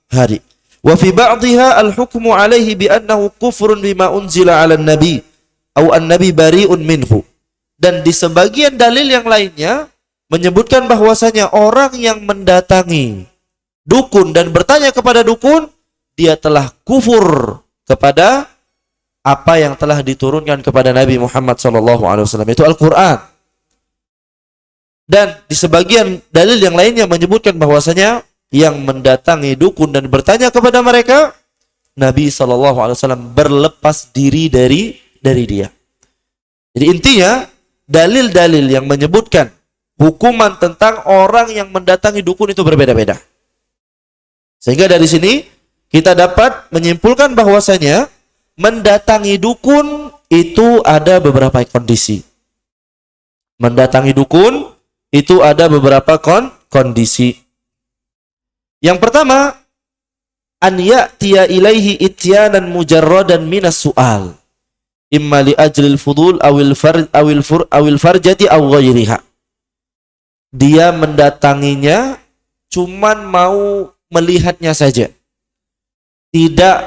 S1: hari. Wa fi ba'dihha al-hukmu 'alaihi bi annahu kufrun bima unzila 'ala an-nabi atau an-nabi bari'un minhu. Dan di sebagian dalil yang lainnya menyebutkan bahwasanya orang yang mendatangi dukun dan bertanya kepada dukun, dia telah kufur kepada apa yang telah diturunkan kepada Nabi Muhammad SAW, itu Al-Quran. Dan di sebagian dalil yang lainnya menyebutkan bahwasanya yang mendatangi dukun dan bertanya kepada mereka, Nabi SAW berlepas diri dari dia. Jadi intinya dalil-dalil yang menyebutkan hukuman tentang orang yang mendatangi dukun itu berbeda-beda. Sehingga dari sini kita dapat menyimpulkan bahwasanya mendatangi dukun itu ada beberapa kondisi. Mendatangi dukun itu ada beberapa kondisi. Yang pertama, an ya'tiya ilaihi ityanan mujarradan minas su'al. Imma li ajlil fudul awil farjati aw ghairiha. Dia mendatanginya cuman mau melihatnya saja. Tidak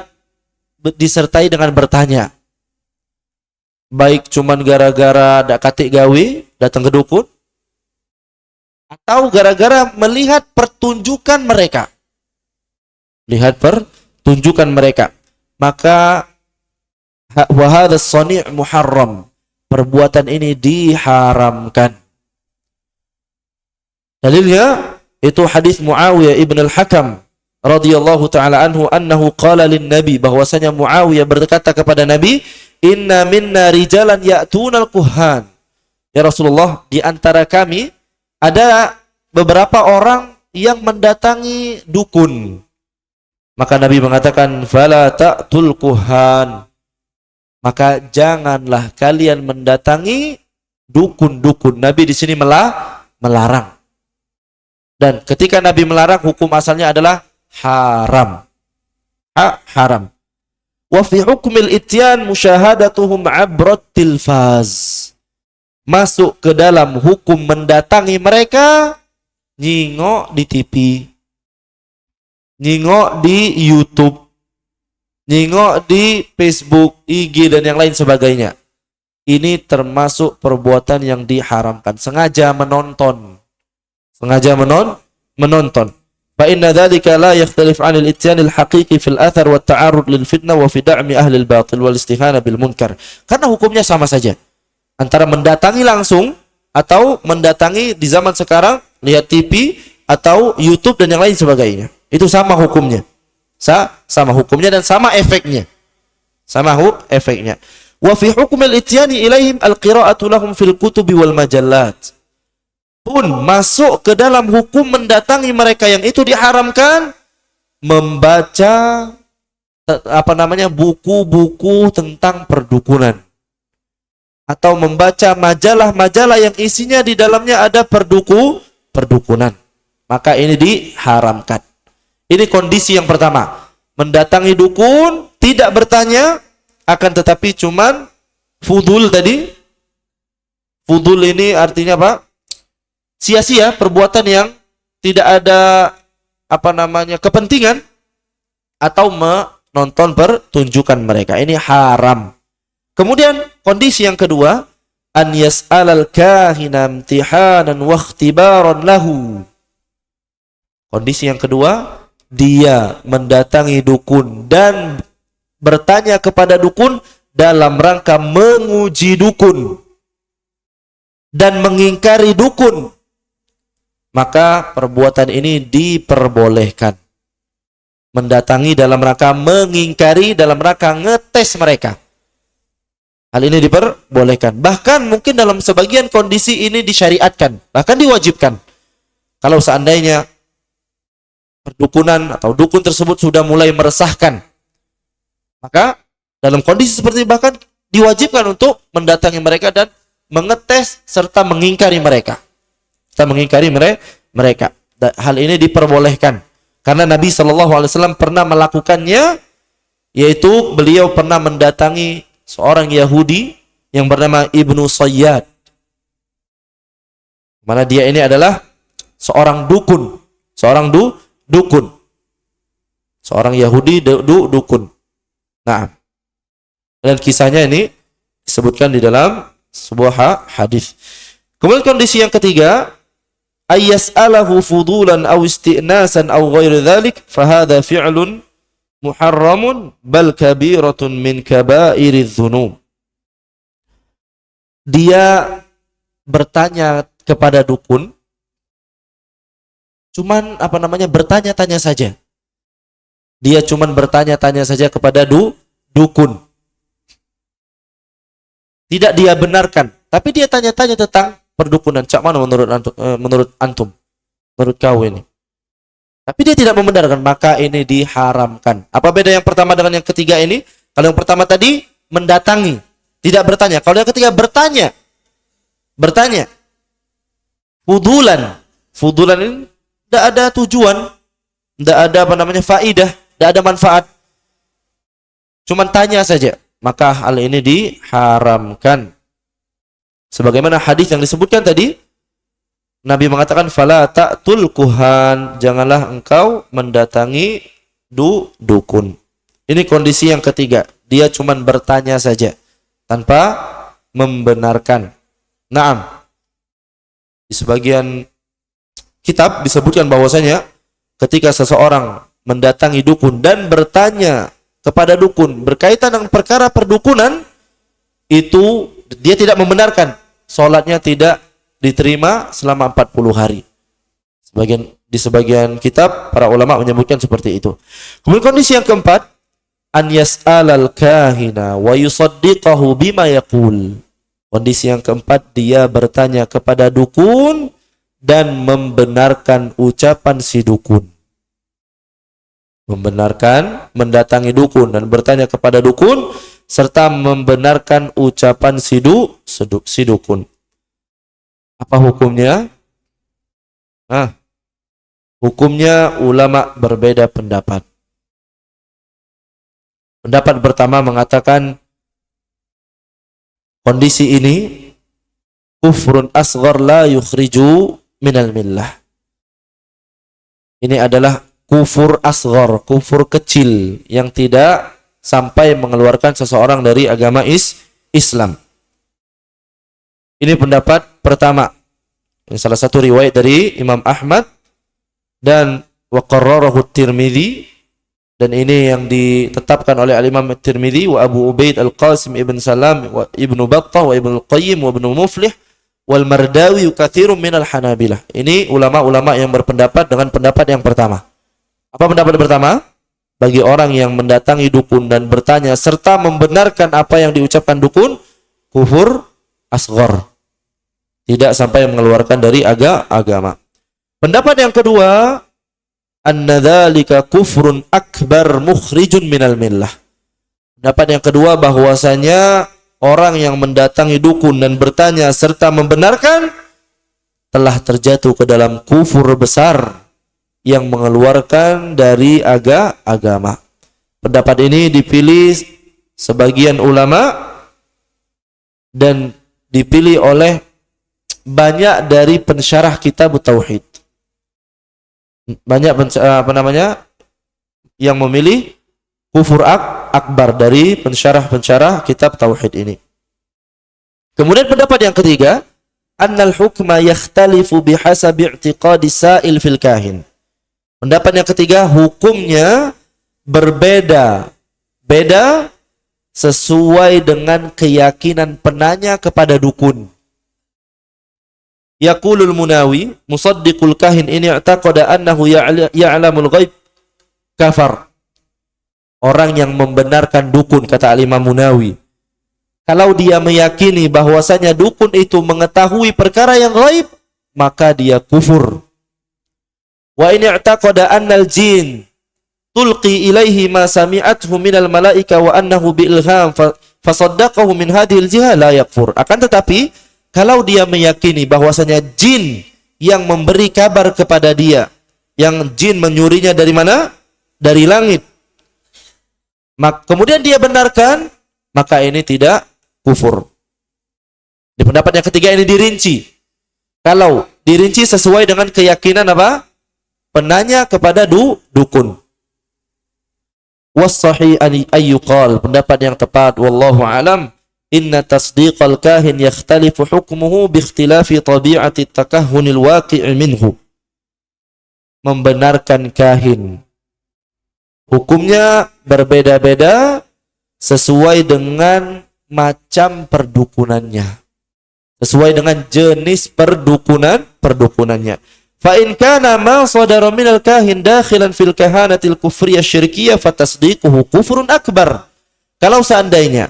S1: disertai dengan bertanya. Baik cuman gara-gara dak katik gawe datang ke dukun, atau gara-gara melihat pertunjukan mereka. Lihat pertunjukan mereka. Maka wa hadzal shani' muharram. Perbuatan ini diharamkan. Dalilnya itu hadis Muawiyah ibn al-Hakam radhiyallahu taala anhu annahu qala lin nabi, bahwasanya Muawiyah berkata kepada Nabi, inna minna rijalan ya'tunal kuhan. Ya Rasulullah, di antara kami ada beberapa orang yang mendatangi dukun. Maka Nabi mengatakan, fala ta'tul kuhan. Maka janganlah kalian mendatangi dukun-dukun. Nabi di sini melarang. Dan ketika Nabi melarang, hukum asalnya adalah haram. Haram. Wa fi hukmil ityan musyahadatuhum abrat tilfaz. Masuk ke dalam hukum mendatangi mereka, nyingok di TV, nyingok di YouTube, nyingok di Facebook, IG dan yang lain sebagainya. Ini termasuk perbuatan yang diharamkan. Sengaja menonton. Menonton. Fa inna dzalika la yakhtalif 'anil ityan al-haqiqi fil athar wa ta'arrud lil fitnah wa fi da'mi ahli al-batil wal istihana bil munkar. Karena hukumnya sama saja. Antara mendatangi langsung atau mendatangi di zaman sekarang lihat TV atau YouTube dan yang lain sebagainya. Itu sama hukumnya. Sama hukumnya dan sama efeknya. Efeknya. Wa fi hukmil ityani ilaihim al-qira'atu lahum fil kutubi wal majallat. Pun masuk ke dalam hukum mendatangi mereka yang itu diharamkan, membaca buku-buku tentang perdukunan atau membaca majalah-majalah yang isinya di dalamnya ada perdukunan. Maka ini diharamkan. Ini kondisi yang pertama. Mendatangi dukun, tidak bertanya, akan tetapi cuman fudul tadi. Fudul ini artinya apa? Sia-sia, perbuatan yang tidak ada kepentingan atau menonton pertunjukan mereka. Ini haram. Kemudian kondisi yang kedua, an yas'alal kahina imtihanan wa ikhtibaran lahu. Kondisi yang kedua, dia mendatangi dukun dan bertanya kepada dukun dalam rangka menguji dukun dan mengingkari dukun. Maka perbuatan ini diperbolehkan. Mendatangi dalam rangka mengingkari, dalam rangka ngetes mereka. Hal ini diperbolehkan. Bahkan mungkin dalam sebagian kondisi ini disyariatkan, bahkan diwajibkan. Kalau seandainya perdukunan atau dukun tersebut sudah mulai meresahkan, maka dalam kondisi seperti ini bahkan diwajibkan untuk mendatangi mereka dan mengetes serta mengingkari mereka. Hal ini diperbolehkan karena Nabi SAW pernah melakukannya, yaitu beliau pernah mendatangi seorang Yahudi yang bernama Ibnu Sayyad. Mana dia ini adalah seorang dukun, seorang Yahudi dukun. Nah, dan kisahnya ini disebutkan di dalam sebuah hadis. Kemudian kondisi yang ketiga, ayyas'alahu fudulan aw isti'nasan aw ghairi dzalik fa hadza fi'lun muharramun bal kabiratun min kaba'iriz dzunub. Dia bertanya kepada dukun, cuman bertanya-tanya saja. Dia cuman bertanya-tanya saja kepada dukun. Tidak dia benarkan, tapi dia tanya-tanya tentang perdukunan. Cak mana menurut antum? Menurut kau ini? tapi dia tidak membenarkan, maka ini diharamkan. Apa beda yang pertama dengan yang ketiga ini? Kalau yang pertama tadi mendatangi, tidak bertanya. Kalau yang ketiga bertanya. Fudulan ini tidak ada tujuan, tidak ada faidah, tidak ada manfaat. Cuman tanya saja. Maka hal ini diharamkan. Sebagaimana hadis yang disebutkan tadi, Nabi mengatakan fala ta'tul kuhan, janganlah engkau mendatangi dukun. Ini kondisi yang ketiga, dia cuma bertanya saja tanpa membenarkan. Naam. Di sebagian kitab disebutkan bahwasanya ketika seseorang mendatangi dukun dan bertanya kepada dukun berkaitan dengan perkara perdukunan, itu dia tidak membenarkan, salatnya tidak diterima selama 40 hari. Di sebagian kitab para ulama menyebutkan seperti itu. Kemudian kondisi yang keempat, an yas'alal kahina wa yusaddiqahu bima yaqul. Kondisi yang keempat, dia bertanya kepada dukun dan membenarkan ucapan si dukun. Membenarkan, mendatangi dukun dan bertanya kepada dukun serta membenarkan ucapan si dukun. Apa hukumnya? Hukumnya ulama berbeda pendapat. Pendapat pertama mengatakan kondisi ini kufrun asghar la yukhriju minal millah. Ini adalah kufur asghar, kufur kecil yang tidak sampai mengeluarkan seseorang dari agama Islam. Ini pendapat pertama. Ini salah satu riwayat dari Imam Ahmad dan wa qarrarahu Tirmidzi, dan ini yang ditetapkan oleh Al-Imam Tirmidzi wa Abu Ubaid Al-Qasim Ibn Salam wa Ibnu Battah wa Ibnu Al-Qayyim wa Ibnu Muflih wal Mardawi katsirun minal Hanabilah. Ini ulama-ulama yang berpendapat dengan pendapat yang pertama. Apa pendapat pertama? Bagi orang yang mendatangi dukun dan bertanya serta membenarkan apa yang diucapkan dukun, kufur asghar, tidak sampai mengeluarkan dari agama. Pendapat yang kedua, anna dzalika kufrun akbar mukhrijun minal millah. Pendapat yang kedua bahwasanya orang yang mendatangi dukun dan bertanya serta membenarkan telah terjatuh ke dalam kufur besar yang mengeluarkan dari agama. Pendapat ini dipilih sebagian ulama dan dipilih oleh banyak dari pensyarah kitab tauhid. Banyak yang memilih kufur akbar dari pensyarah kitab tauhid ini. Kemudian pendapat yang ketiga, annal hukma yakhtalifu bihasabi i'tiqadi sa'il fil kahin. Pendapat yang ketiga, hukumnya berbeda sesuai dengan keyakinan penanya kepada dukun. Yaqulul Munawi, musaddiqul kahin ini i'taqada annahu ya'lamul ghaib kafar. Orang yang membenarkan dukun, kata Al-Imam Munawi, kalau dia meyakini bahwasanya dukun itu mengetahui perkara yang ghaib, maka dia kufur. Wa in i'taqada annal jin tulqi ilaihi ma sami'athu minal malaika wa annahu bi ilham fasaddaqahu min hadhil jiha la yakfur. Akan tetapi kalau dia meyakini bahwasanya jin yang memberi kabar kepada dia, yang jin menyurinya dari mana? Dari langit. Kemudian dia benarkan, maka ini tidak kufur. Di pendapat yang ketiga ini dirinci. Kalau dirinci sesuai dengan keyakinan apa? Penanya kepada dukun. Was-sahih ayyuqal, pendapat yang tepat wallahu alam, inna tasdiqal kahin yakhtalifu hukmuhu bi ikhtilafi tabi'ati takahhunil waqi'i minhu. Membenarkan kahin, hukumnya berbeda-beda sesuai dengan macam perdukunannya, sesuai dengan jenis perdukunannya. Fa in kana ma sadara minal kahin dakhilan fil kahanatil kufriyah syirkiyah fatasdiquhu kufrun akbar. Kalau seandainya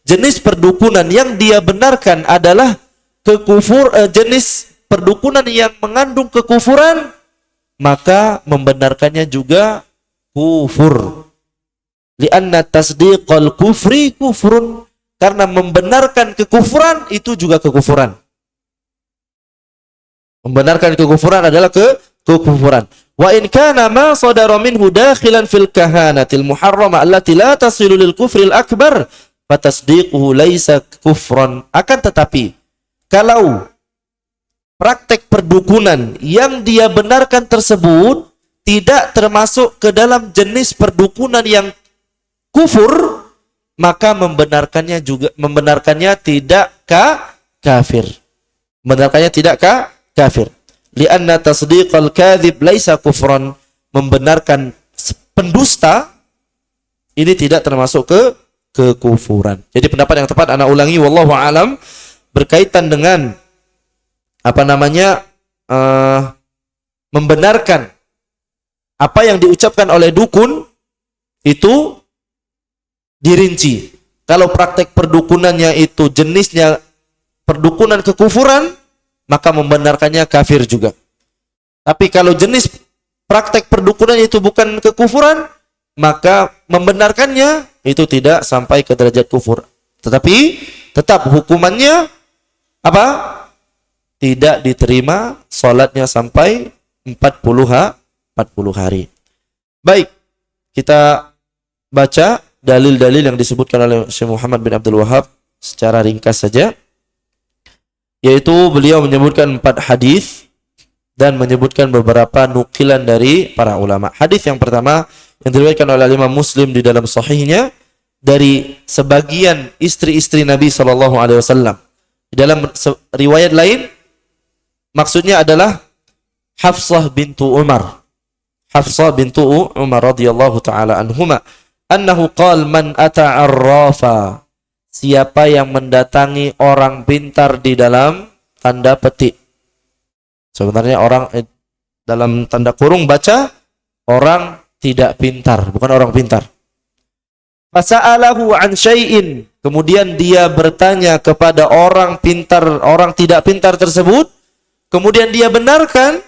S1: jenis perdukunan yang dia benarkan adalah jenis perdukunan yang mengandung kekufuran, maka membenarkannya juga kufur. Lianna tasdiqal kufri kufrun, karena membenarkan kekufuran itu juga kekufuran. Membenarkan kekufuran adalah kekufuran. Wa in kana ma sadara minhu dakhilan fil kahanatil muharrama allati la tasilu lil kufril akbar fatasdiquhu laisa kufran. Akan tetapi kalau praktek perdukunan yang dia benarkan tersebut tidak termasuk ke dalam jenis perdukunan yang kufur, maka membenarkannya tidak kafir. Membenarkannya tidak kafir. Lianna tasdiqal kadzib laisa kufran, membenarkan pendusta ini tidak termasuk kekufuran. Jadi pendapat yang tepat, ana ulangi, wallahu alam, berkaitan dengan membenarkan apa yang diucapkan oleh dukun itu dirinci. Kalau praktek perdukunannya itu jenisnya perdukunan kekufuran, maka membenarkannya kafir juga. Tapi kalau jenis praktek perdukunan itu bukan kekufuran, maka membenarkannya itu tidak sampai ke derajat kufur. Tetapi tetap hukumannya apa? Tidak diterima salatnya sampai 40 hari. Baik, kita baca dalil-dalil yang disebutkan oleh Syekh Muhammad bin Abdul Wahhab secara ringkas saja. Yaitu beliau menyebutkan 4 hadis dan menyebutkan beberapa nukilan dari para ulama. Hadis yang pertama yang diriwayatkan oleh Imam Muslim di dalam sahihnya dari sebagian istri-istri Nabi SAW. Di dalam riwayat lain maksudnya adalah Hafsah bintu Umar. Hafsah bintu Umar radhiyallahu taala anhuma, annahu qala man ata arrafa, siapa yang mendatangi orang pintar di dalam tanda petik. Sebenarnya orang dalam tanda kurung baca orang tidak pintar, bukan orang pintar. Fasa'alahu an syai'in, kemudian dia bertanya kepada orang pintar, orang tidak pintar tersebut, kemudian dia benarkan,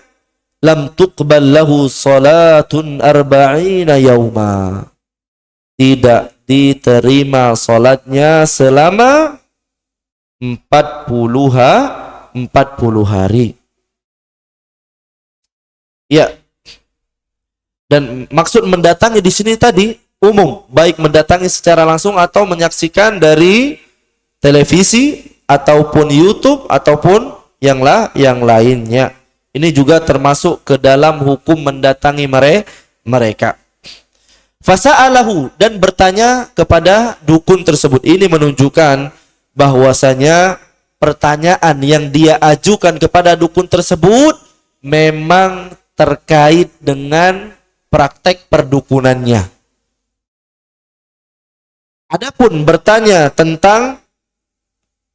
S1: lam tuqbal lahu salatun arba'ina yauma, tidak diterima salatnya selama 40 hari. Ya. Dan maksud mendatangi di sini tadi umum, baik mendatangi secara langsung atau menyaksikan dari televisi ataupun YouTube ataupun yang lainnya. Ini juga termasuk ke dalam hukum mendatangi mereka. Fasa'alahu, dan bertanya kepada dukun tersebut. Ini menunjukkan bahwasanya pertanyaan yang dia ajukan kepada dukun tersebut memang terkait dengan praktek perdukunannya. Adapun bertanya tentang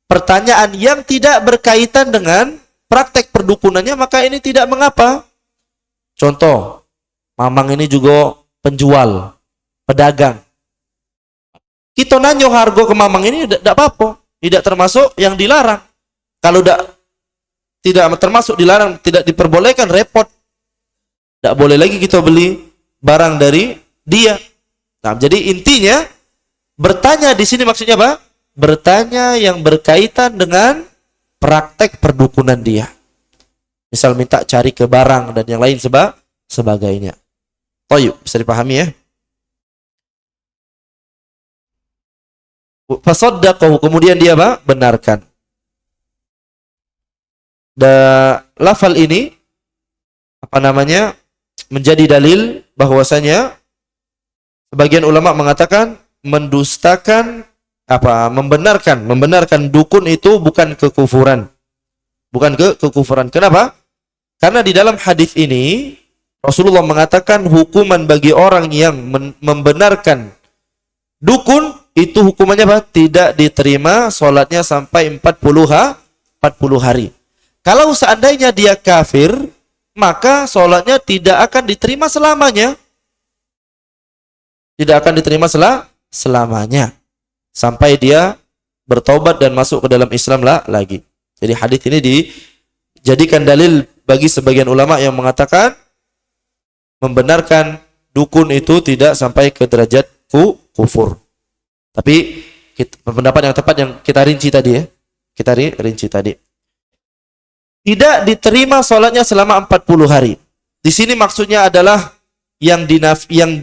S1: pertanyaan yang tidak berkaitan dengan praktek perdukunannya, maka ini tidak mengapa. Contoh, mamang ini juga penjual, pedagang. Kita nanyo harga ke mamang ini tidak apa-apa, tidak termasuk yang dilarang. Kalau tidak termasuk dilarang, tidak diperbolehkan, repot. Tidak boleh lagi kita beli barang dari dia. Nah, jadi intinya bertanya di sini maksudnya apa? Bertanya yang berkaitan dengan praktek perdukunan dia. Misal minta cari ke barang dan yang lain sebagainya. Toyib, bisa dipahami ya? Fasaddaqahu, kemudian dia apa? Benarkan. Lafal ini menjadi dalil bahwasanya sebagian ulama mengatakan mendustakan membenarkan dukun itu bukan kekufuran. Bukan kekufuran. Kenapa? Karena di dalam hadis ini Rasulullah mengatakan hukuman bagi orang yang membenarkan dukun itu hukumannya apa? Tidak diterima salatnya sampai 40 hari. Kalau seandainya dia kafir, maka salatnya tidak akan diterima selamanya. Tidak akan diterima selamanya. Sampai dia bertaubat dan masuk ke dalam Islam lagi. Jadi hadis ini dijadikan dalil bagi sebagian ulama yang mengatakan membenarkan dukun itu tidak sampai ke derajat kufur. Tapi pendapat yang tepat yang kita rinci tadi ya. Kita rinci tadi. Tidak diterima sholatnya selama 40 hari. Di sini maksudnya adalah yang dinafikan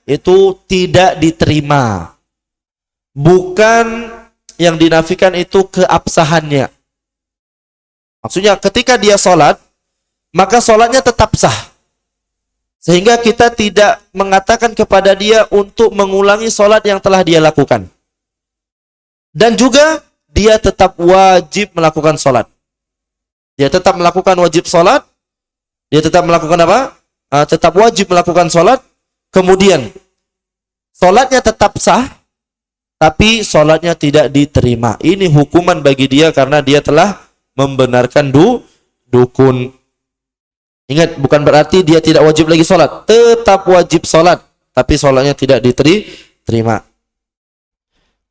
S1: itu tidak diterima. Bukan yang dinafikan itu keabsahannya. Maksudnya ketika dia sholat, maka sholatnya tetap sah. Sehingga kita tidak mengatakan kepada dia untuk mengulangi sholat yang telah dia lakukan. Dan juga dia tetap wajib melakukan sholat. Dia tetap melakukan wajib sholat. Dia tetap melakukan apa? Tetap wajib melakukan sholat. Kemudian sholatnya tetap sah, tapi sholatnya tidak diterima. Ini hukuman bagi dia karena dia telah membenarkan dukun. Ingat, bukan berarti dia tidak wajib lagi sholat. Tetap wajib sholat, tapi sholatnya tidak diterima.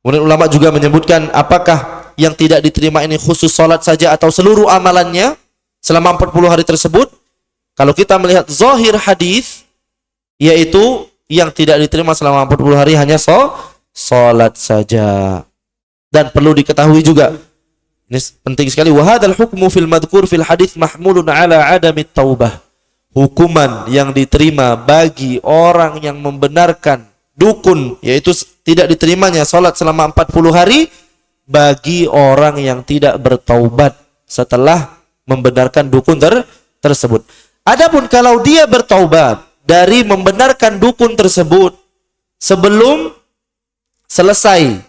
S1: Kemudian ulama juga menyebutkan apakah yang tidak diterima ini khusus sholat saja atau seluruh amalannya selama 40 hari tersebut. Kalau kita melihat zahir hadis, yaitu yang tidak diterima selama 40 hari hanya sholat saja. Dan perlu diketahui juga, ini penting sekali, wahadal hukmu fil madhkur fil hadis mahmulun ala adamit taubah. Hukuman yang diterima bagi orang yang membenarkan dukun, yaitu tidak diterimanya sholat selama 40 hari bagi orang yang tidak bertaubat setelah membenarkan dukun tersebut. Adapun kalau dia bertaubat dari membenarkan dukun tersebut sebelum selesai,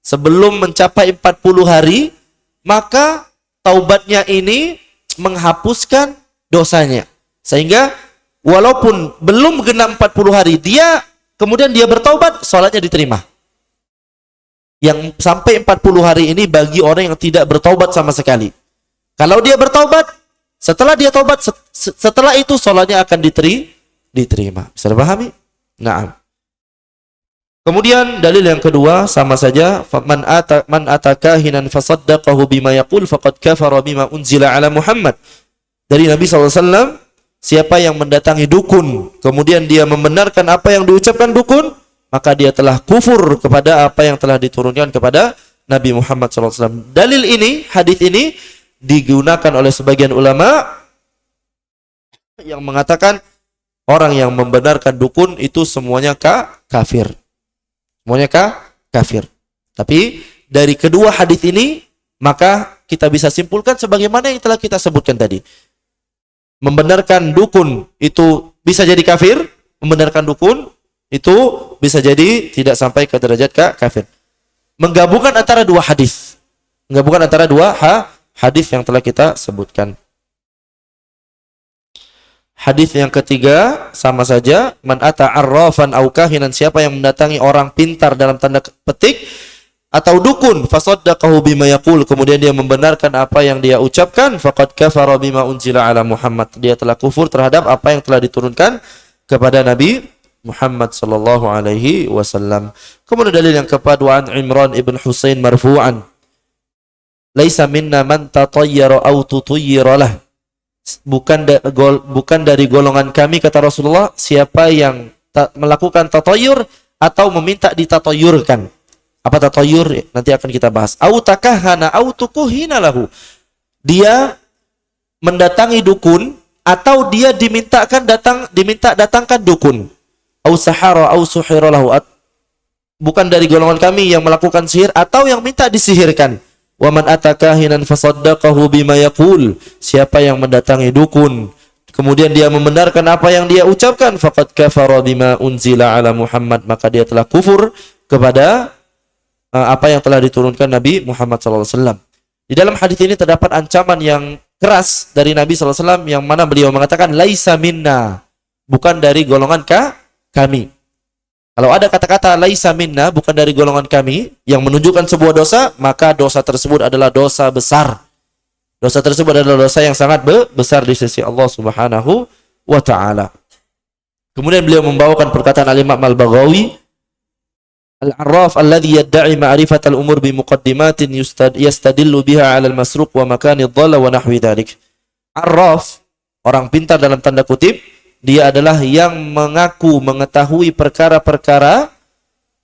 S1: sebelum mencapai 40 hari, maka taubatnya ini menghapuskan dosanya. Sehingga walaupun belum genap 40 hari, kemudian dia bertaubat, sholatnya diterima. Yang sampai 40 hari ini bagi orang yang tidak bertaubat sama sekali. Kalau dia bertaubat, setelah dia taubat, setelah itu sholatnya akan diterima. Bisa dipahami? Naam. Kemudian dalil yang kedua sama saja, man ataka hinan fasaddaqahu bima yaqul faqad kafara bima unzila ala Muhammad. Dari Nabi SAW, siapa yang mendatangi dukun, kemudian dia membenarkan apa yang diucapkan dukun, maka dia telah kufur kepada apa yang telah diturunkan kepada Nabi Muhammad SAW. Dalil ini, hadis ini digunakan oleh sebagian ulama yang mengatakan orang yang membenarkan dukun itu semuanya kafir. Semuanya kafir. Tapi dari kedua hadis ini, maka kita bisa simpulkan sebagaimana yang telah kita sebutkan tadi. Membenarkan dukun itu bisa jadi kafir, membenarkan dukun itu bisa jadi tidak sampai ke derajat kafir. Menggabungkan antara dua hadis. Menggabungkan antara dua hadis yang telah kita sebutkan. Hadis yang ketiga sama saja, man ata arrafan au kahinan, siapa yang mendatangi orang pintar dalam tanda petik atau dukun, fasaddaqahu bima yaqul, kemudian dia membenarkan apa yang dia ucapkan, faqad kafara bima unzila ala Muhammad, dia telah kufur terhadap apa yang telah diturunkan kepada Nabi Muhammad sallallahu alaihi wasallam. Kemudian dalil yang keempat, wa an Imran ibn Husain marfu'an, laisa minna man tatayyara aw tutayyira lah, bukan dari golongan kami, kata Rasulullah, siapa yang melakukan tatayyur atau meminta ditatayyurkan. Apa tatayyur? Nanti akan kita bahas. Au takahana au tukuhina lahu, dia mendatangi dukun atau dia diminta datangkan dukun. Au sahara au suhira lahu, bukan dari golongan kami yang melakukan sihir atau yang minta disihirkan. Wa man atakahinan fasaddaqahu bima yaqul, siapa yang mendatangi dukun kemudian dia membenarkan apa yang dia ucapkan, faqad kafara bima unzila ala Muhammad, maka dia telah kufur kepada apa yang telah diturunkan Nabi Muhammad SAW. Di dalam hadis ini terdapat ancaman yang keras dari Nabi SAW, yang mana beliau mengatakan laisa minna, bukan dari golongan kami. Kalau ada kata-kata laisa minna, bukan dari golongan kami, yang menunjukkan sebuah dosa, maka dosa tersebut adalah dosa besar. Dosa tersebut adalah dosa yang sangat besar di sisi Allah Subhanahu wa taala. Kemudian beliau membawakan perkataan Al-Imam Al-Baghawi, al-arraf alladhi yadda'i ma'rifatal umur bi muqaddimatin yastadillu biha 'ala al-masruq wa makani dhalla wa nahwi dhalik. Arraf, Orang pintar dalam tanda kutip, dia adalah yang mengaku mengetahui perkara-perkara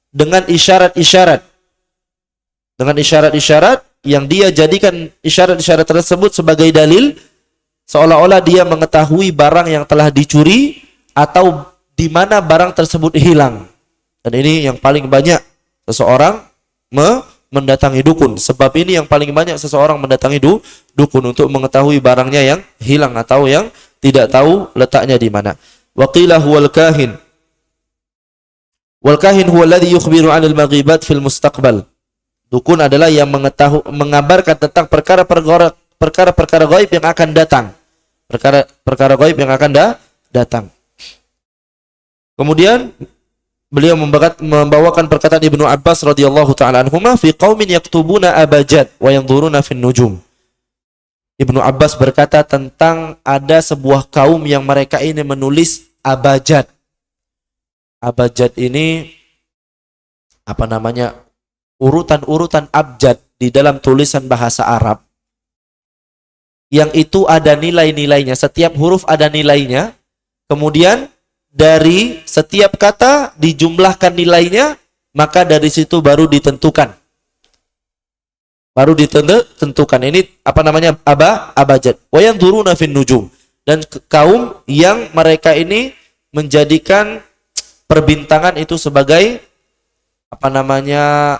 S1: dengan isyarat-isyarat. Dengan isyarat-isyarat yang dia jadikan isyarat-isyarat tersebut sebagai dalil, seolah-olah dia mengetahui barang yang telah dicuri atau di mana barang tersebut hilang. Dan ini yang paling banyak seseorang mendatangi dukun. Sebab ini yang paling banyak seseorang mendatangi dukun untuk mengetahui barangnya yang hilang atau yang tidak tahu letaknya di mana. Wa qila huwal kahin. Wal kahin huwa alladhi yukhbiru 'anil maghibat fil mustaqbal. Dukun adalah yang mengabarkan tentang perkara-perkara gaib yang akan datang. Perkara gaib yang akan datang. Kemudian beliau membawakan perkataan Ibnu Abbas radhiyallahu taala anhuma fi qaumin yaktubuna abajad wa yanzuruna fin nujum. Ibnu Abbas berkata tentang ada sebuah kaum yang mereka ini menulis abajad. Abajad ini apa namanya? Urutan-urutan abjad di dalam tulisan bahasa Arab. Yang itu ada nilai-nilainya, setiap huruf ada nilainya. Kemudian dari setiap kata dijumlahkan nilainya, maka dari situ baru ditentukan. Baru ditentukan. Ini apa namanya? Abajad. Wa yanzuruna fin nujum. Dan kaum yang mereka ini menjadikan perbintangan itu sebagai apa namanya?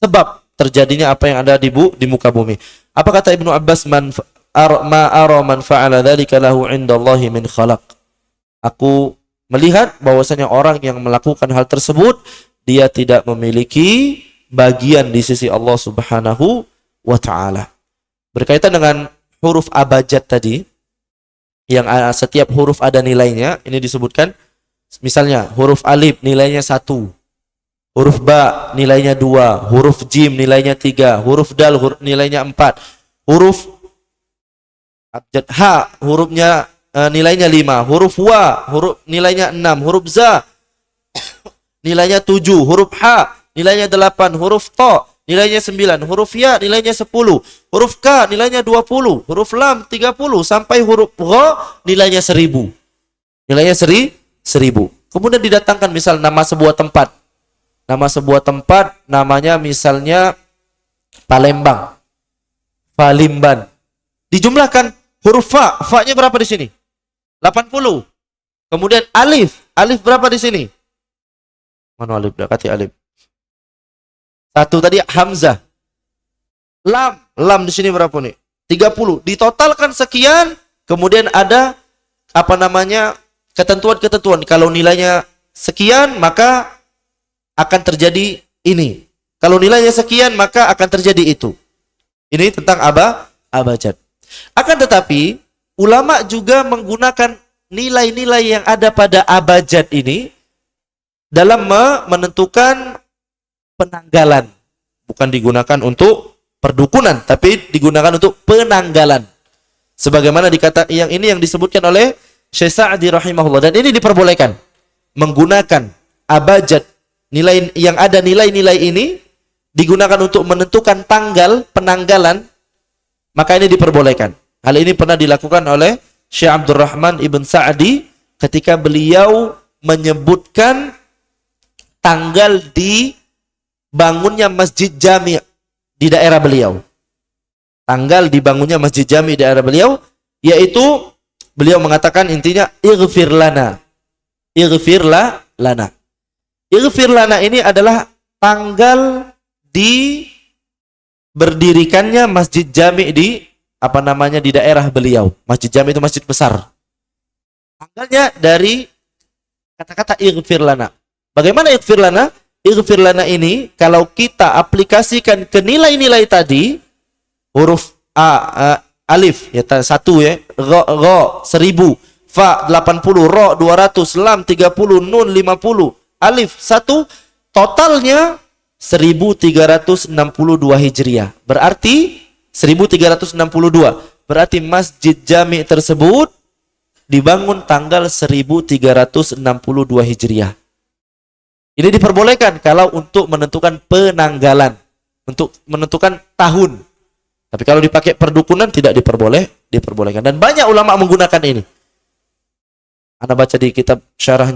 S1: Sebab terjadinya apa yang ada di muka bumi. Apa kata Ibnu Abbas? Ma ara man fa'ala dzalika lahu 'indallahi min khalaq. Aku melihat bahwasanya orang yang melakukan hal tersebut dia tidak memiliki bagian di sisi Allah Subhanahu wa taala. Berkaitan dengan huruf abajad tadi yang setiap huruf ada nilainya, ini disebutkan misalnya huruf alif nilainya 1, huruf ba nilainya 2, huruf jim nilainya 3, huruf dal nilainya 4, huruf abjad ha hurufnya nilainya 5, huruf wa huruf nilainya 6, huruf za nilainya 7, huruf ha nilainya 8, huruf ta nilainya 9, huruf ya nilainya 10, huruf ka nilainya 20, huruf lam 30 sampai huruf gha nilainya 1000. Nilainya 1000. Kemudian didatangkan misal nama sebuah tempat. Nama sebuah tempat namanya misalnya Palembang, Palimban. Dijumlahkan huruf fa-nya berapa di sini? 80. Kemudian alif berapa di sini? Mana alif? Dekati alif. 1 tadi hamzah. Lam di sini berapa nih? 30. Ditotalkan sekian, kemudian ada apa namanya? Ketentuan-ketentuan. Kalau nilainya sekian, maka akan terjadi ini. Kalau nilainya sekian, maka akan terjadi itu. Ini tentang abajad. Akan tetapi, ulama juga menggunakan nilai-nilai yang ada pada abajad ini dalam menentukan penanggalan. Bukan digunakan untuk perdukunan, tapi digunakan untuk penanggalan. Sebagaimana yang ini yang disebutkan oleh Syekh Sa'di rahimahullah. Dan ini diperbolehkan. Menggunakan abajad, nilai yang ada nilai-nilai ini digunakan untuk menentukan tanggal penanggalan, maka ini diperbolehkan. Hal ini pernah dilakukan oleh Syekh Abdurrahman Ibn Sa'di ketika beliau menyebutkan tanggal dibangunnya Masjid Jami' di daerah beliau. Tanggal dibangunnya Masjid Jami' di daerah beliau, yaitu beliau mengatakan intinya ighfir lana. Ighfir lana. Ighfir lana ini adalah tanggal di berdirikannya Masjid Jami' di apa namanya di daerah beliau. Masjid Jami' itu masjid besar. Tanggalnya dari kata-kata ighfir lana. Bagaimana ighfir lana? Ighfir lana ini kalau kita aplikasikan ke nilai-nilai tadi, huruf alif ya 1 ya, ra 1000, fa 80, ra 200, lam 30, nun 50, alif 1, totalnya 1362 Hijriah. Berarti 1362. Berarti Masjid Jami' tersebut dibangun tanggal 1362 Hijriah. Ini diperbolehkan kalau untuk menentukan penanggalan, untuk menentukan tahun. Tapi kalau dipakai perdukunan tidak diperbolehkan. Dan banyak ulama menggunakan ini. Anda baca di kitab syarah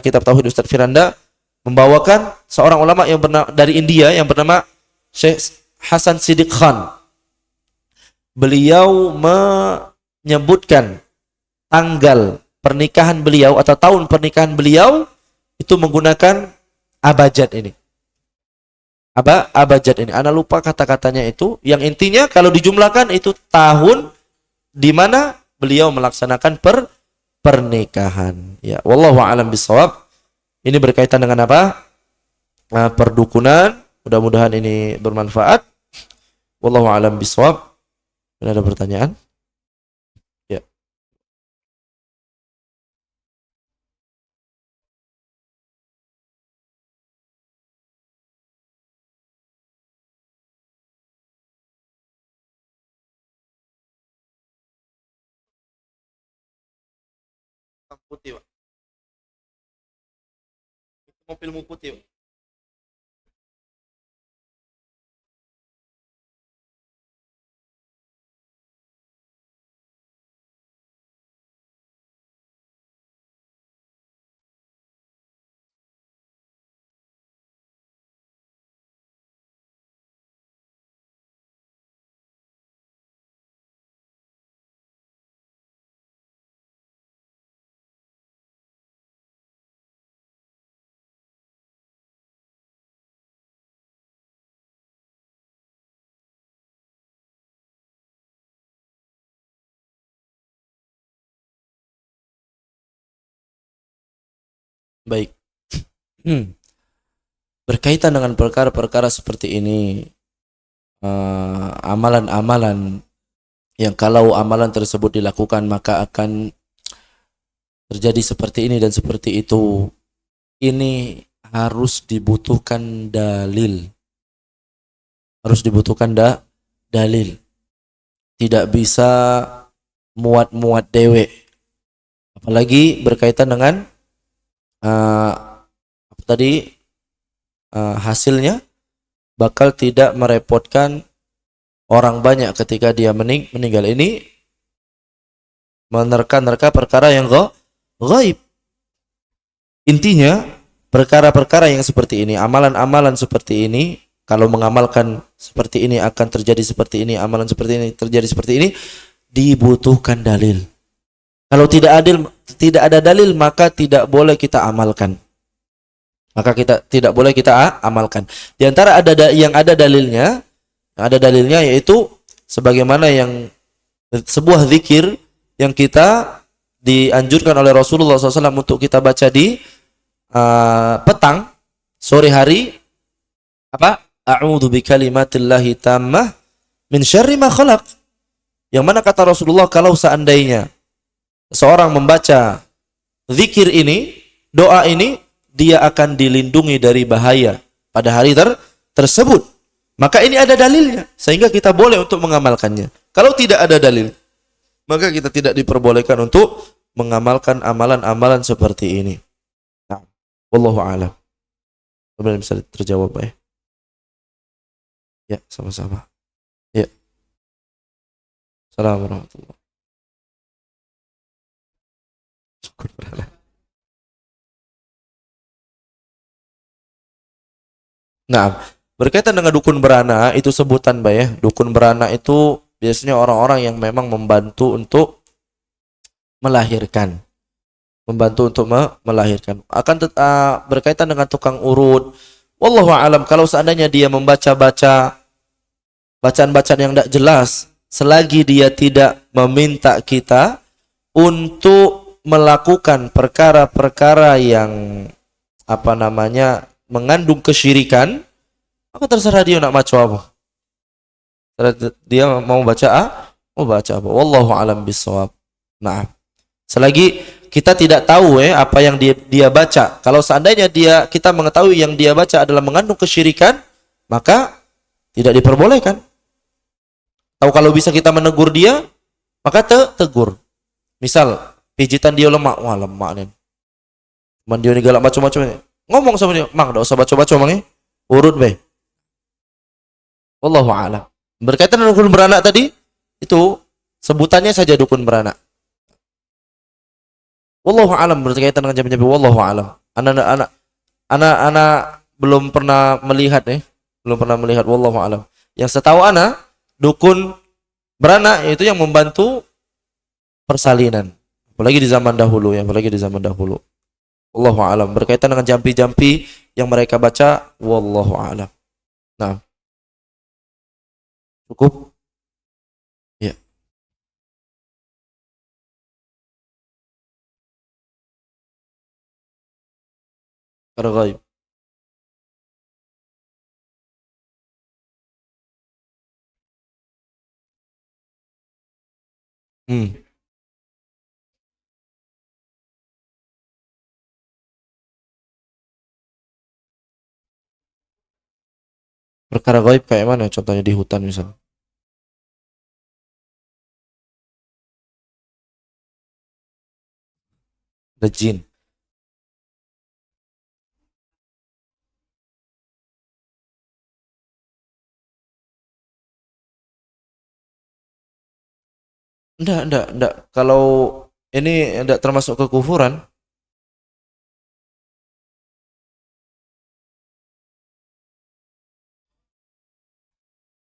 S1: kitab Tauhid Ustaz Firanda membawakan seorang ulama yang dari India yang bernama Syekh Hasan Siddiq Khan. Beliau menyebutkan tanggal pernikahan beliau atau tahun pernikahan beliau itu menggunakan abajad ini. Abajad ini. Anda lupa kata-katanya itu. Yang intinya kalau dijumlahkan itu tahun di mana beliau melaksanakan pernikahan. Ya, wallahu a'lam bishawab. Ini berkaitan dengan apa? Perdukunan. Mudah-mudahan ini bermanfaat. Wallahu a'lam bishawab. Ada pertanyaan? Ya. Putih, Pak. Itu mobilmu putih, Pak. Baik. Berkaitan dengan perkara-perkara seperti ini, amalan-amalan yang kalau amalan tersebut dilakukan maka akan terjadi seperti ini dan seperti itu, ini harus dibutuhkan dalil. Harus dibutuhkan dalil. Tidak bisa muat-muat dewe. Apalagi berkaitan dengan hasilnya bakal tidak merepotkan orang banyak ketika dia meninggal. Ini menerka-nerka perkara yang gaib. Intinya perkara-perkara yang seperti ini, amalan-amalan seperti ini, kalau mengamalkan seperti ini akan terjadi seperti ini, amalan seperti ini terjadi seperti ini, dibutuhkan dalil. Kalau tidak ada dalil maka tidak boleh kita amalkan. Maka kita tidak boleh kita amalkan. Di antara yang ada dalilnya yaitu sebagaimana yang sebuah zikir yang kita dianjurkan oleh Rasulullah SAW untuk kita baca di petang, sore hari, apa? A'udzu bikalimatillahi tammah min syarri ma khalaq. Yang mana kata Rasulullah, kalau seandainya seorang membaca zikir ini, doa ini, dia akan dilindungi dari bahaya pada hari tersebut. Maka ini ada dalilnya, sehingga kita boleh untuk mengamalkannya. Kalau tidak ada dalil, maka kita tidak diperbolehkan untuk mengamalkan amalan-amalan seperti ini. Nah, wallahu a'lam. Sebenarnya bisa terjawab, ya? Ya, sama-sama. Ya. Assalamualaikum warahmatullahi wabarakatuh. Nah, berkaitan dengan dukun berana, itu sebutan, Mbak, ya. Dukun berana itu biasanya orang-orang yang memang membantu untuk melahirkan. Melahirkan. Akan berkaitan dengan tukang urut. Wallahu a'lam, kalau seandainya dia membaca-baca bacaan-bacaan yang tidak jelas, selagi dia tidak meminta kita untuk melakukan perkara-perkara yang mengandung kesyirikan, maka terserah dia nak baca apa. Dia mau baca apa. Wallahu a'lam bishawab. Nah, selagi kita tidak tahu apa yang dia baca. Kalau seandainya kita mengetahui yang dia baca adalah mengandung kesyirikan, maka tidak diperbolehkan. Tahu kalau bisa kita menegur dia, maka tegur. Misal pijitan dia lemak, wah lemak nih. Man dia ini galak macam-macam. Ngomong sama dia, "Mang, enggak usah baca-baca, Mang. Urut, be." Wallahu a'lam. Berkaitan dengan dukun beranak tadi, itu Sebutannya saja dukun beranak. Wallahu alam, berkaitan dengan jampi-jampi, wallahu alam. Anak belum pernah melihat belum pernah melihat, wallahu alam. Yang setahu anak, dukun beranak itu yang membantu persalinan. Apalagi di zaman dahulu ya, apalagi di zaman dahulu. Wallahu alam, berkaitan dengan jampi-jampi yang mereka baca, wallahu alam. Nah, cukup? Ya. Perkara gaib. Hmm. Perkara gaib kayak mana? Contohnya di hutan misalnya. Ada jin. Enggak. Kalau ini enggak termasuk kekufuran.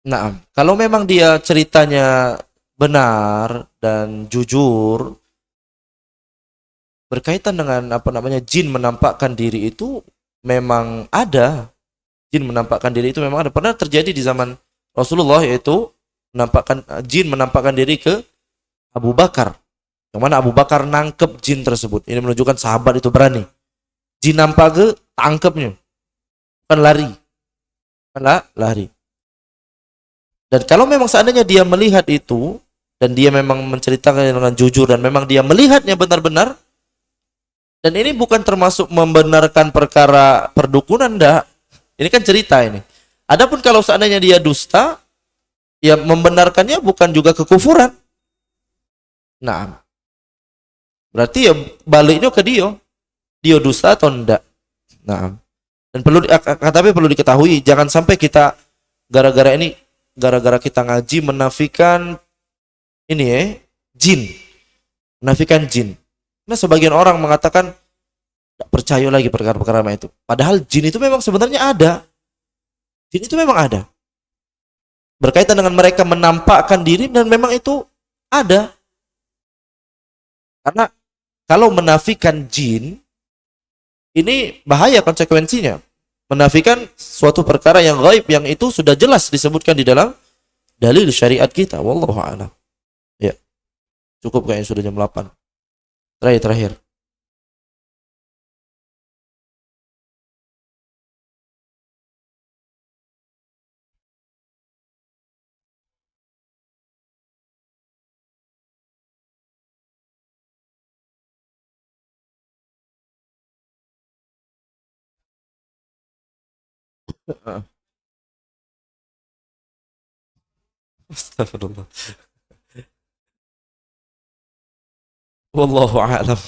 S1: Nah, kalau memang dia ceritanya benar dan jujur berkaitan dengan apa namanya jin menampakkan diri itu memang ada. Jin menampakkan diri itu memang ada. Pernah terjadi di zaman Rasulullah, yaitu jin menampakkan diri ke Abu Bakar. Yang mana Abu Bakar nangkep jin tersebut. Ini menunjukkan sahabat itu berani. Jin nampak ke tangkepnya. Bukan lari. Bukan lari. Dan kalau memang seandainya dia melihat itu dan dia memang menceritakan dengan jujur dan memang dia melihatnya benar-benar, dan ini bukan termasuk membenarkan perkara perdukunan, enggak. Ini kan cerita ini. Adapun kalau seandainya dia dusta, ya membenarkannya bukan juga kekufuran. Nah, berarti ya baliknya ke dia. Dia dusta atau enggak. Nah, dan tapi perlu diketahui, jangan sampai kita gara-gara kita ngaji menafikan ini jin. Menafikan jin. Nah, sebagian orang mengatakan tidak percaya lagi perkara-perkara itu. Padahal jin itu memang sebenarnya ada. Jin itu memang ada. Berkaitan dengan mereka menampakkan diri dan memang itu ada. Karena kalau menafikan jin, ini bahaya konsekuensinya. Menafikan suatu perkara yang gaib yang itu sudah jelas disebutkan di dalam dalil syariat kita. Wallahu a'lam. Ya. Cukup kayaknya sudah jam 8. Terakhir. Astagfirullah. Wallahu a'lam.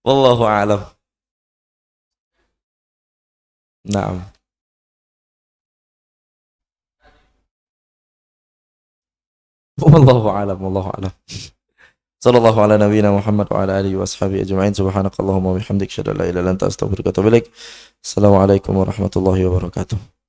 S1: Wallahu a'lam. Naam. Wallahu a'lam. Wallahu a'lam. Sallallahu ala nabiyyina Muhammad wa ala alihi wa ashabihi ajma'in. Subhanakallahumma wa bihamdika asyhadu an la ilaha illa anta astaghfiruka wa atubu ilaik. Assalamualaikum warahmatullahi wabarakatuh.